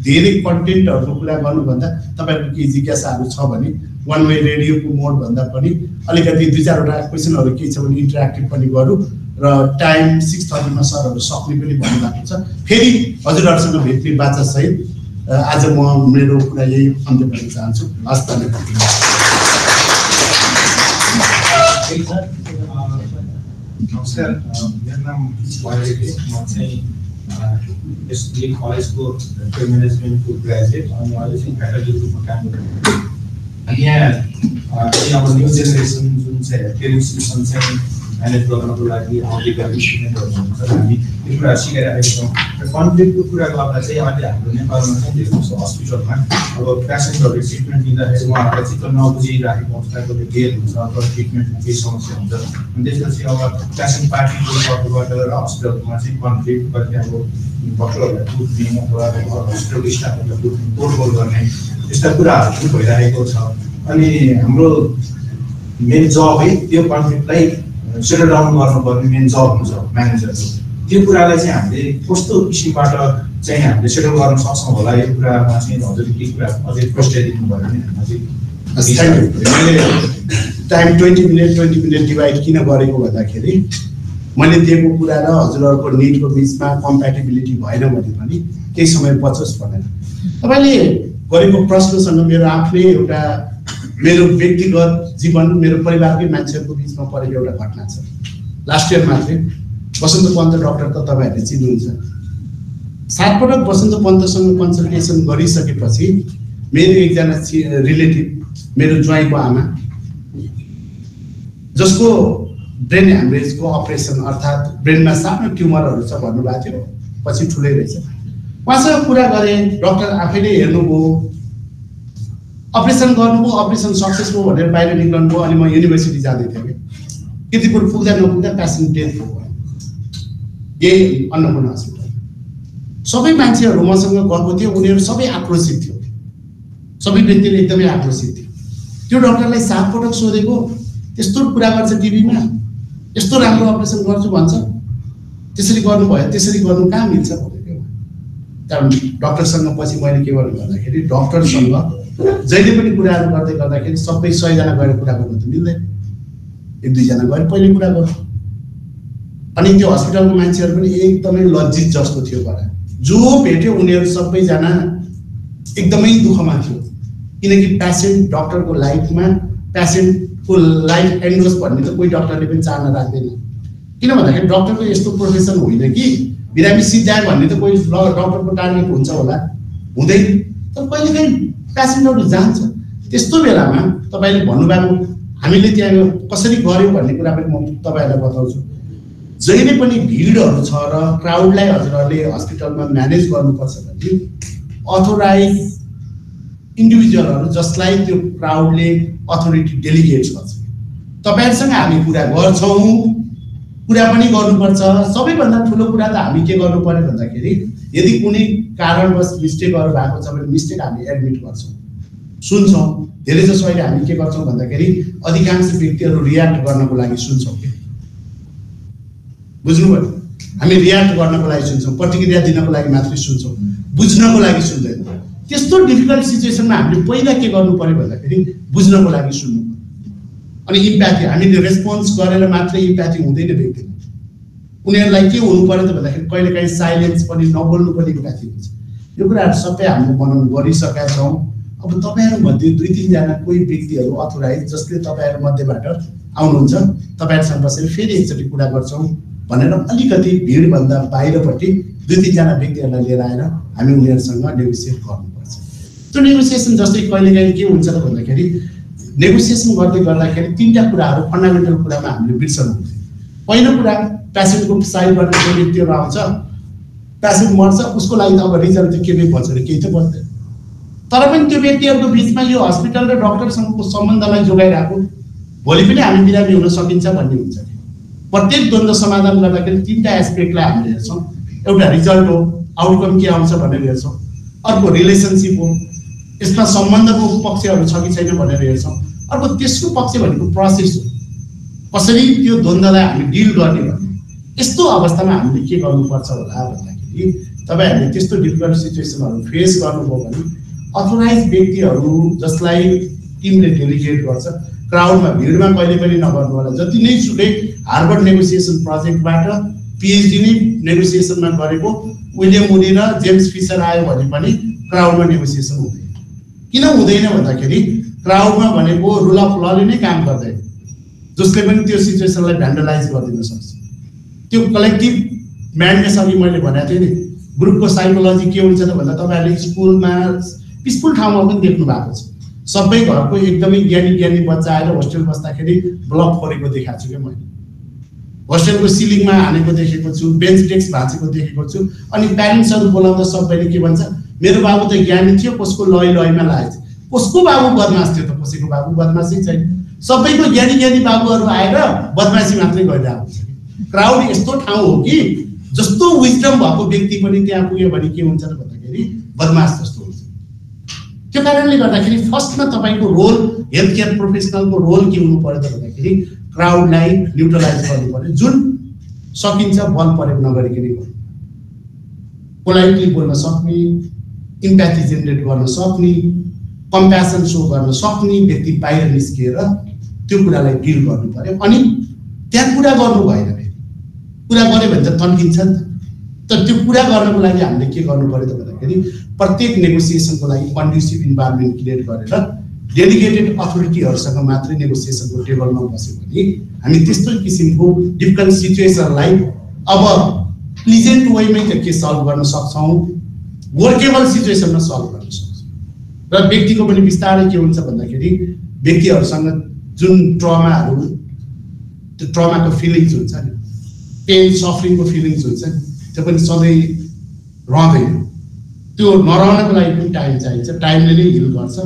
धेरै कन्टेन्टहरूको कुरा गर्नुभन्दा तपाईहरुको केही जिज्ञासाहरू छ भने वन वे रेडियोको मोड भन्दा पनि अलिकति 2-4वटा क्वेशनहरू के छ भने इन्टरेक्टिभ पनि गरौँ र टाइम 6:30 मा सरहरू सक्ने पनि भन्नुभएको छ फेरि हजुरहरुसँग भेट्ने बाचा सहित आज म मेरो कुरा यही अन्त्य गर्न चाहन्छु हस्त नमस्कार मेरो नाम वाइरेक म चाहिँ यस कलेजको म्यानेजमेन्टको ग्रेजुएट अनि अहिले चाहिँ फ्याकल्टी ग्रुपमा काम गरिरहेको अनि यहाँ अब न्यू जेनेरेसन जुन चाहिँ हेल्थ इन्स्टिट्युसन चाहिँ म्यानेज गर्नको लागि आउँदै गर्ने स्टुडेन्टहरू हुन्छ हामी यो कुरा सिकाइरहेका छौँ र कन्फ्लिक्टको कुरा गर्दा चाहिँ अहिले हाम्रो नेपालमा चाहिँ धेरै जस्तो हस्पिटलमा अब पेसेन्टहरू ट्रिटमेन्ट दिँदाखेरि उहाँहरूलाई चित्त नबुझिराखेको अवस्थाको केयर हुन्छ अथवा ट्रिटमेन्टमा केही समस्या हुन्छ अनि त्यसपछि अब पेसेन्ट पार्टीको तर्फबाट र हस्पिटलमा चाहिँ कन्फ्लिक्ट कति अब डक्टरहरूलाई बुझ्ने अथवा हस्पिटलको स्टाफहरूलाई बुझ्ने तोडफोड गर्ने यस्ता कुराहरू भइरहेको छ अनि हाम्रो मेन जब है त्यो कन्फ्लिक्टलाई सेटल डाउन गर्नुपर्ने मेन जब हुन्छ म्यानेजरको त्यो कुरालाई चाहिँ हामीले कस्तो किसिमबाट चाहिँ हामीले सेटल गर्न सक्छौँ होला यो कुरामा चाहिँ हजुरले के कुरा अझै प्रश्न दिनुभयो भने मैले टाइम 20 मिनट डिभाइड किन गरेको भन्दाखेरि मैले दिएको कुरा र हजुरहरूको निडको बिचमा कम्प्याटिबिलिटी भएन भने पनि केही समय बचोस् भनेर तपाईले गरेको प्रश्नसँग मेरो आफ्नै एउटा मेरो व्यक्तिगत जीवन मेरो परिवारकै मान्छेहरूको बिचमा परेको एउटा घटना छ लास्ट इयर मात्रै बसन्त पन्त डाक्टर त तपाईहरुले चिन्नुहुन्छ 7 पटक बसन्त पन्तसँग कन्सल्टेसन गरिसकेपछि मेरो एकजना रिलेटिभ मेरो ज्वाइँको आमा जसको ब्रेन ह्यामरेजको अपरेसन अर्थात् ब्रेनमा सानो ट्युमरहरू छ भन्नुभएको थियो पछि ठुलै रहेछ उहाँसँग कुरा गरे डाक्टर आफैले हेर्नुभयो अपरेसन गर्नुभयो अपरेसन सक्सेस भयो भनेर बाहिर निक्लनु भयो अनि म युनिभर्सिटी जाँदै थिएँ कितिपुर पुग्दा नपुग्दा पेसेन्ट डेथ भयो यही अन्नपूर्ण हस्पिटल सबै मान्छेहरू मसँग गएको थियो उनीहरू सबै आक्रोशित थियो सबै व्यक्तिले एकदमै आक्रोशित थियो त्यो डाक्टरलाई 7 पटक सोधेको त्यस्तो कुरा गर्छ टिभीमा यस्तो राम्रो अपरेसन गर्छु भन्छ त्यसरी गर्नु भयो त्यसरी गर्नु कहाँ मिल्छ भनेको कारण डाक्टरसँग पछि मैले के गर्नु भन्दाखेरि डाक्टरसँग जहिले पनि कुराहरू गर्दै गर्दाखेरि सबै 100 जना गएर कुरा गर्नु त मिल्दैन 1-2 जना गएर पहिले कुरा गर्नु अनि त्यो हस्पिटलको मान्छेहरू पनि एकदमै लज्जित जस्तो थियो भने जो भेट्यो उनीहरू सबैजना एकदमै दुःखमा थियो किनकि पेसेन्ट डाक्टरको लाइफमा पेसेन्टको लाइफ एन्ड होस् भन्ने त कोही डाक्टरले पनि चाहना राख्दैन किन भन्दाखेरि डाक्टरको यस्तो प्रोफेसन होइन कि बिरामी सिद्धाय भन्ने त कोही डाक्टरको टार्गेट हुन्छ होला हुँदैन तर कहिलेकाहीँ पेसेन्टहरू जान्छ त्यस्तो बेलामा तपाईले भन्नुभएको हामीले त्यहाँ कसरी गर्यो भन्ने कुरा पनि म तपाईहरुलाई बताउँछु जहिले पनि भिडहरू छ र क्राउडलाई हजुरहरूले हस्पिटलमा म्यानेज गर्नुपर्छ भने अथोराइज इन्डिभिजुअलहरू जसलाई त्यो क्राउडले अथोरिटी डेलिगेट गर्छ तपाईहरुसँग हामी कुरा गर्छौँ कुरा पनि गर्नुपर्छ सबैभन्दा ठुलो कुरा त हामी के गर्नु पर्यो भन्दाखेरि यदि कुनै कारणवश मिस्टेकहरू भएको छ भने मिस्टेक हामी एडमिट गर्छौँ सुन्छौँ धेरै जसो अहिले हामी के गर्छौँ भन्दाखेरि अधिकांश व्यक्तिहरू रियाक्ट गर्नको लागि सुन्छौँ बुझ्नुभयो हामी रियाक्ट गर्नको लागि सुन्छौँ प्रतिक्रिया दिनको लागि मात्रै सुन्छौँ बुझ्नको लागि सुन्दैनौँ त्यस्तो डिफिकल्ट सिचुएसनमा हामीले पहिला के गर्नु पर्यो भन्दाखेरि बुझ्नको लागि सुन्नु अनि इम्प्याथी हामीले रेस्पोन्स गरेर मात्रै इम्प्याथी हुँदैन व्यक्तिमा उनीहरूलाई के हुनु पर्यो त भन्दाखेरि कहिलेकाहीँ साइलेन्स पनि नबोल्नु पनि कति हुन्छ। यो कुराहरू सबै हामीले बनाउनु गरिसकेका छौँ। अब तपाईँहरूमध्ये 2-3 जना कोही व्यक्तिहरू अथोराइज जसले तपाईँहरू मध्येबाट आउनुहुन्छ, तपाईँहरूसँग बसेर फेरि एकचोटि कुरा गर्छौँ भनेर अलिकति भिडभन्दा बाहिरपट्टि 2-3 जना व्यक्तिहरूलाई लिएर आएर हामी उनीहरूसँग नेगोसिएट गर्नुपर्छ। त्यो नेगोसिएसन जस्तै कहिलेकाहीँ के हुन्छ त भन्दाखेरि नेगोसिएसन गर्दाखेरि 3टा कुराहरू फन्डामेन्टल कुरामा हामीले बिर्सनु हुँदैन। पहिलो कुरा, पेसेन्टको साइडबाट जो व्यक्तिहरू आउँछ, पेसेन्ट मर्छ, उसको लागि त अब रिजल्ट त के भन्छ र केही त भन्दैन। तर पनि त्यो व्यक्तिहरूको बिचमा यो हस्पिटल र डक्टरसँगको सम्बन्धलाई जोगाइरहेको भोलि पनि हामी बिरामी हुन सकिन्छ भन्ने हुन्छ। प्रत्येक द्वन्द्व समाधान गर्दाखेरि 3टा एस्पेक्टलाई हामीले हेर्छौँ। एउटा रिजल्ट हो, आउटकम के आउँछ भनेर हेर्छौँ। अर्को रिलेसनसिप हो, यसमा सम्बन्धको पक्षहरू छ कि छैन भनेर हेर्छौँ। अर्को तेस्रो पक्ष भनेको प्रोसेस हो, कसरी त्यो द्वन्द्वलाई हामी डिल गर्ने भन्ने। यस्तो अवस्थामा हामीले के गर्नुपर्छ होला भन्दाखेरि तपाईँहरूले त्यस्तो डिफिकल्ट सिचुएसनहरू फेस गर्नुभयो भने अथोराइज व्यक्तिहरू जसलाई टिमले डेलिगेट गर्छ, क्राउडमा भिडमा कहिले पनि नगर्नु होला। जति नै सुकै हार्वर्ड नेगोसिएसन प्रोजेक्टबाट PhD नै नेगोसिएसनमा गरेको विलियम मुडी र जेम्स फिसर आयो भने पनि क्राउडमा नेगोसिएसन हुँदैन। किन हुँदैन भन्दाखेरि क्राउडमा भनेको रुल अफ लले नै काम गर्दैन, जसले पनि त्यो सिचुएसनलाई भ्यान्डलाइज गरिदिन सक्छ। त्यो कलेक्टिभ म्याडनेस अघि मैले भनेको थिएँ नि, ग्रुपको साइकोलोजी के हुन्छ त भन्दा तपाईँहरूले स्कुलमा पिसफुल ठाउँमा पनि देख्नु भएको छ। सबै घरको एकदमै ज्ञानी बच्चा आएर होस्टेल बस्दाखेरि ब्लक फोरेको देखाएको छु क्या मैले। होस्टेलको सिलिङमा हानेको देखेको छु, बेन्च डेस्क भाँचेको देखेको छु। अनि प्यारेन्ट्सहरू बोलाउँदा सबैले के भन्छ, मेरो बाबु त ज्ञानी थियो, कसको लयमा लागेछ। कसको बाबु बदमास थियो त? कसैको बाबु बदमासी छैन। सबैको ज्ञानी बाबुहरू आएर बदमासी मात्रै गरिरहेको हुन्छ। क्राउड यस्तो ठाउँ हो कि जस्तो विजडम भएको व्यक्ति पनि त्यहाँ पुग्यो भने के हुन्छ त भन्दाखेरि बदमास जस्तो हुन्छ। त्यो कारणले गर्दाखेरि फर्स्टमा तपाईँको रोल, हेल्थ केयर प्रोफेसनलको रोल के हुनु पर्यो त भन्दाखेरि क्राउडलाई न्युट्रलाइज गर्नु पर्यो। जुन सकिन्छ बल प्रयोग नगरिकन गर्नु, पोलाइटली बोल्न सक्ने, इम्प्याथी जेनेरेट गर्न सक्ने, कम्प्यासन सो गर्न सक्ने व्यक्ति बाहिर निस्किएर त्यो कुरालाई डिल गर्नु पर्यो। अनि त्यहाँ कुरा गर्नु भएन भने, कुरा गऱ्यो भने त तन्किन्छ नि त। तर त्यो कुरा गर्नको लागि हामीले के गर्नु पर्यो त भन्दाखेरि प्रत्येक नेगोसिएसनको लागि कन्ड्युसिभ इन्भाइरोमेन्ट क्रिएट गरेर डेलिगेटेड अथोरिटीहरूसँग मात्रै नेगोसिएसनको टेबलमा बस्यो भने हामी त्यस्तो किसिमको डिफिकल्ट सिचुएसनलाई अब प्लिजेन्ट वेमै त के सल्भ गर्न सक्छौँ, वर्केबल सिचुएसनमा सल्भ गर्न सक्छौँ। र व्यक्तिको पनि बिस्तारै के हुन्छ भन्दाखेरि व्यक्तिहरूसँग जुन ट्रमाहरू, त्यो ट्रमाको फिलिङ्स हुन्छ नि, पेन सफरिङको फिलिङ्स हुन्छ नि, त्यो पनि सधैँ रहँदैन। त्यो नरहनको लागि पनि टाइम चाहिन्छ, टाइमले नै हिल गर्छ।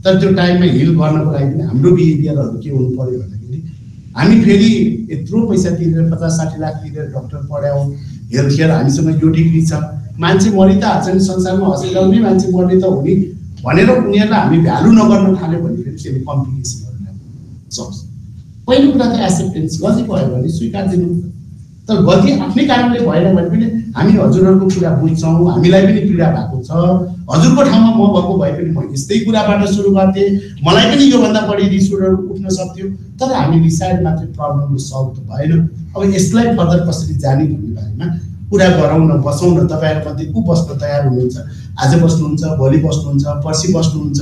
तर त्यो टाइममा हिल गर्नको लागि पनि हाम्रो बिहेभियरहरू के हुनु पर्यो भन्दाखेरि हामी फेरि यत्रो पैसा तिरेर 50-60 लाख तिरेर डक्टर पढायौँ, हेल्थ केयर हामीसँग यो डिग्री छ, मान्छे मरि त हाल्छ नि संसारमा, हस्पिटलमै मान्छे मर्ने त हो नि भनेर उनीहरूलाई हामी भ्यालु नगर्न थाल्यो भने फेरि त्यसले कम्प्लिकेसनहरू ल्याउन सक्छ। पहिलो कुरा त एक्सेप्टेन्स, गल्ती भयो भने स्वीकार दिनु। तर गल्ती आफ्नै कारणले भएन भने पनि हामी हजुरहरूको कुरा बुझ्छौँ, हामीलाई पनि पीडा भएको छ। हजुरको ठाउँमा म भएको भए पनि म यस्तै कुराबाट सुरु गर्थेँ, मलाई पनि योभन्दा बढी रिसहरू उठ्न सक्थ्यो। तर हामी रिसाइड मात्रै प्रब्लम सल्भ त भएन। अब यसलाई फर्दर कसरी जाने भन्ने बारेमा कुरा गरौँ न, बसौँ न। तपाईँहरूमध्ये को बस्न तयार हुनुहुन्छ? आज बस्नुहुन्छ, भोलि बस्नुहुन्छ, पर्सि बस्नुहुन्छ,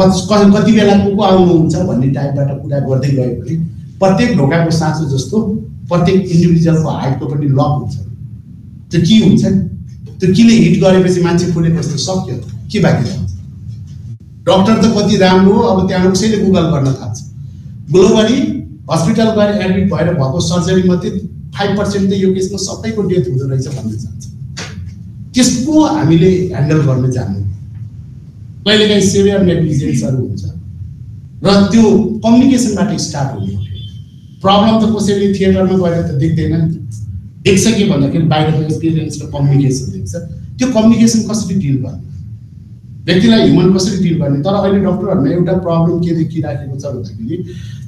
कति बेला को आउनुहुन्छ भन्ने टाइपबाट कुरा गर्दै गयो भने प्रत्येक ढोकाको साँचो जस्तो प्रत्येक इन्डिभिजुअलको हाइटको पनि लक हुन्छ। त्यो के हुन्छ, त्यो किले हिट गरेपछि मान्छे फुलेपछि सक्यो, के बाँकी रहन्छ? डक्टर त कति राम्रो हो, अब त्यहाँ कसैले गुगल गर्न थाल्छ। ग्लोबली हस्पिटल गएर एडमिट भएर भएको सर्जरी मध्ये 5% त यो केसमा सबैको डेथ हुँदो रहेछ भन्ने जान्छ। त्यसको हामीले ह्यान्डल गर्न जान्नु। कहिलेकाहीँ सिभियर नेग्लिजेन्सहरू हुन्छ र त्यो कम्युनिकेसनबाट स्टार्ट हुने। प्रब्लम त कसैले थिएटरमा गएर त देख्दैन नि, देख्छ के भन्दाखेरि बाहिरको एक्सपिरियन्स र कम्युनिकेसन देख्छ। त्यो कम्युनिकेसन कसरी डिल गर्ने, व्यक्तिलाई ह्युमन कसरी डिल गर्ने। तर अहिले डक्टरहरूमा एउटा प्रब्लम के देखिराखेको छ भन्दाखेरि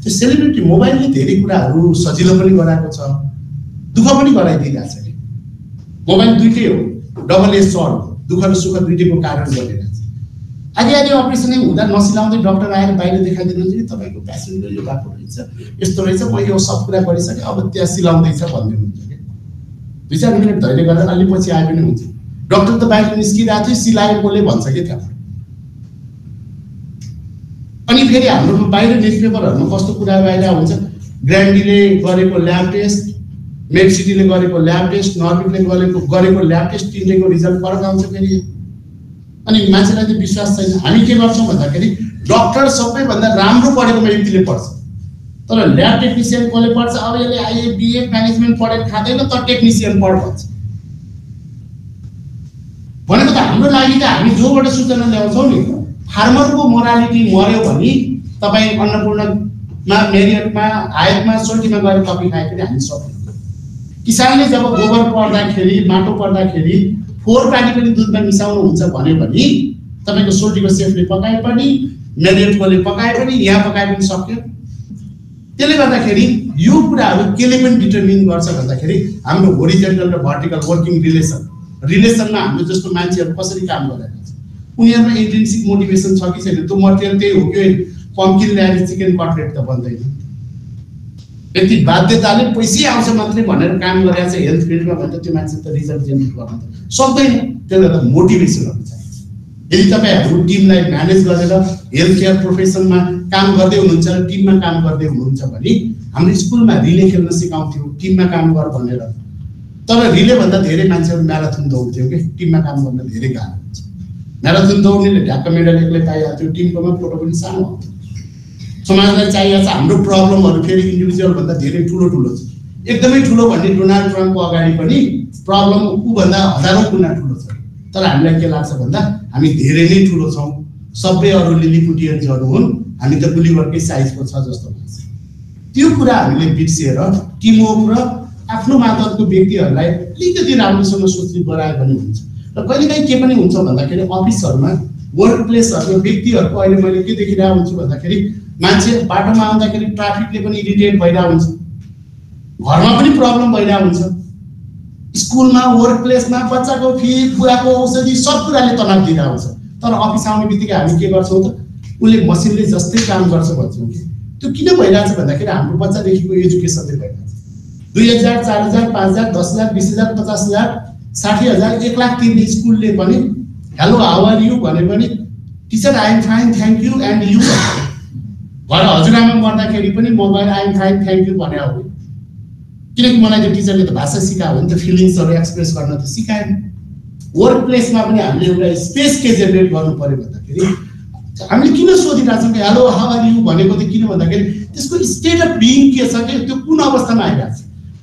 त्यो सेलिब्रिटी मोबाइलले धेरै कुराहरू सजिलो पनि गराएको छ, दुःख पनि गराइदिइरहेको छ। कि मोबाइल दुइटै हो, डबल एज सर्ड, दुःख र सुख दुइटैको कारण गरिरहेको छ। आधी अपरेसनै हुँदा नसिलाउँदै डाक्टर आएर बाहिर देखाइदिनुहुन्छ कि तपाईँको पेसेन्टको यो भएको रहेछ, यस्तो रहेछ, म यो सब कुरा गरिसकेँ, अब त्यहाँ सिलाउँदैछ भनिदिनुहुन्छ कि 2-4 मिनट धैर्य गरेर अलि पछि आए पनि हुन्छ। डाक्टर त बाहिर निस्किरहेको थियो, सिलाएकोले भन्छ कि त्यहाँ। अनि फेरि हाम्रो बाहिर न्युजपेपरहरूमा कस्तो कुरा बाहिर हुन्छ, ग्रान्डीले गरेको ल्याब टेस्ट, मेडसिटीले गरेको ल्याब टेस्ट, नर्बिकले गरेको ल्याब टेस्ट, तिनटैको रिजल्ट फरक आउँछ फेरि। अनि मान्छेलाई चाहिँ विश्वास छैन। हामी के गर्छौँ भन्दाखेरि डक्टर सबैभन्दा राम्रो पढेको व्यक्तिले पढ्छ, तर ल्याब टेक्निसियन कसले पढ्छ, अब यसले आइए बिए म्यानेजमेन्ट पढेर खाँदैन त टेक्निसियन पढ भन्छ। भनेको त हाम्रो लागि त हामी जोबाट सूचना ल्याउँछौँ नि, फार्मरको मोरालिटी मर्यो भने तपाईँ अन्नपूर्णमा, मेरियटमा, आयतमा, सोल्टीमा गएर कफी खाए पनि हामी सक्दैनौँ। किसानले जब गोबर पर्दाखेरि, माटो पर्दाखेरि फोहोर पानी पनि दुधमा मिसाउनुहुन्छ भन्यो भने तपाईँको सोल्टीको सेफले पकाए पनि, मेरियटकोले पकाए पनि, यहाँ पकाए पनि सक्यो। त्यसले गर्दाखेरि यो कुराहरू केले पनि डिटर्मिन गर्छ भन्दाखेरि हाम्रो होरिजेन्टल र भर्टिकल वर्किङ रिलेसनमा हाम्रो जस्तो मान्छेहरू कसरी काम गरिरहेको छ, उनीहरुमा इन्ट्रिन्सिक मोटिभेसन छ कि छैन, त्यो मटेरियल त्यही हो कि पम्किन ल्याएर चिकन कटलेट त बन्दैन। यति बाध्यताले पैसै आउँछ मात्रै भनेर काम गरिरहेको छ हेल्थ फिल्डमा भन्दा त्यो मान्छे त रिजल्ट जेनेरेट गर्न सक्दैन। त्यसले गर्दा मोटिभेसनहरू चाहिन्छ। यदि तपाईहरु टिमलाई म्यानेज गरेर हेल्थ केयर प्रोफेसनमा काम गर्दै हुनुहुन्छ र टिममा काम गर्दै हुनुहुन्छ भने हाम्रो स्कुलमा रिले खेल्न सिकाउँथ्यो, टिममा काम गर भनेर। तर रिले भन्दा धेरै मान्छेहरु म्याराथन दौड्थ्यो के, टिममा काम गर्न धेरै गाह्रो हुन्छ। म्याराथन दौड्नेले ढाक्क मेडल एक्लै पाइहाल्थ्यो, टिमकोमा फोटो पनि सानो आउँथ्यो। समाजलाई चाहिएको छ हाम्रो प्रब्लमहरु फेरि इन्डिभिजुअल भन्दा धेरै ठुलो ठुलो छ। एकदमै ठुलो भन्ने डोनाल्ड ट्रम्पको अगाडि पनि प्रब्लम उ भन्दा हजारौं गुणा ठुलो छ। तर हामीलाई के लाग्छ भन्दा हामी धेरै नै ठुलो छौं, सबै अरु लिलिपुटियन्सहरु हुन्, हामी त गुलिभरकै साइजको छ जस्तो लाग्छ। त्यो कुरा हामीले बिर्सेर टिमवर्क र आफ्नो मातहतको व्यक्तिहरुलाई अलिकति राम्रोसँग सोच्ने गरायो भने हुन्छ। र कहिलेकाहीँ के पनि हुन्छ भन्दाखेरि अफिसहरुमा वर्क प्लेसहरुमा व्यक्तिहरुको अहिले मैले के देखिरहेको हुन्छु भन्दाखेरि मान्छे बाटोमा आउँदाखेरि ट्राफिकले पनि इरिटेट भइरहेको हुन्छ, घरमा पनि प्रब्लम भइरहेको हुन्छ, स्कुलमा वर्क प्लेसमा बच्चाको फी, बुढाको औषधि सब कुराले तनाव दिइरहेको हुन्छ। तर अफिस आउने बित्तिकै हामी के गर्छौं त, उले मसिनले जस्तै काम गर्छ भन्छौं कि त्यो किन भइरहेछ भन्दाखेरि हाम्रो बच्चादेखिको एजुकेसनले भइरहेछ। 2000 4000 5000 10000 20000 50000 60000 1 लाख तिर्ने स्कुलले पनि हेलो हाउ आर यु भने पनि teacher I am fine thank you and you घर हजुरआमा मर्दाखेरि पनि म गएर I am fine thank you भने हो। किनकि मलाई त्यो टिचरले त भाषा सिकायो भने त फिलिङ्सहरु एक्सप्रेस गर्न त सिकाएन। वर्क प्लेसमा पनि हामीले एउटा स्पेस के जेनेरेट गर्नु पर्यो भन्दाखेरि हामीले किन सोधिरहेछौं कि हेलो हाउ आर यु भनेको त किन भन्दाखेरि त्यसको स्टेट अफ बीइङ के छ कि त्यो कुन अवस्थामा आइरहेछ,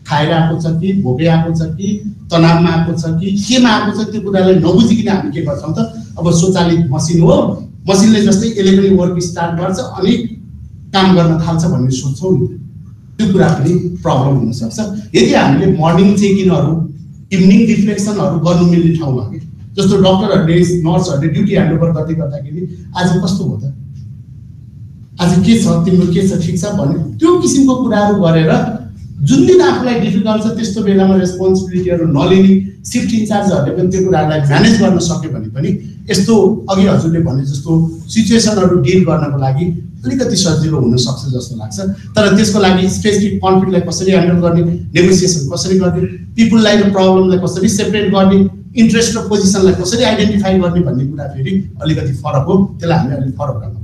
खाएर आएको छ कि भोकै आएको छ कि तनावमा आएको छ कि केमा आएको छ, त्यो कुरालाई नबुझिकिन हामी के गर्छौं त अब स्वचालित मसिन हो, मसिनले जस्तै यसले पनि वर्क स्टार्ट गर्छ अनि काम गर्न थाल्छ भन्ने सोच्छौं नि, त्यो कुरा पनि प्रब्लम हुन सक्छ। यदि हामीले मर्निङ चेक-इनहरु, इभिनिङ रिफ्लेक्सनहरु गर्नु मिल्ने ठाउँमा के जस्तो डाक्टरहरुले नर्सहरुले ड्युटी ह्यान्डओभर गर्दै गर्दाखेरि आज कस्तो हो त, आज के छ तिम्रो के छ ठीक छ भन्ने त्यो किसिमको कुराहरु गरेर जुन दिन आफूलाई डिफिकल्ट छ त्यस्तो बेलामा रेस्पोन्सिबिलिटीहरु नलिने शिफ्ट इन्चार्जहरुले पनि त्यो कुरालाई म्यानेज गर्न सक्यो भने पनि यस्तो अघि हजुरले भने जस्तो सिचुएसनहरु डिल गर्नको लागि अलिकति सजिलो हुन सक्छ जस्तो लाग्छ। तर त्यसको लागि स्पेसिफिक कन्फ्लिक्टलाई कसरी ह्यान्डल गर्ने, नेगोसिएसन कसरी गर्ने, पिपललाई र प्रब्लमलाई कसरी सेपरेट गर्ने, इन्ट्रेस्ट र पोजिसनलाई कसरी आइडेन्टिफाई गर्ने भन्ने कुरा फेरि अलिकति फरक हो। त्यसलाई हामीले अलि फरक राख्नु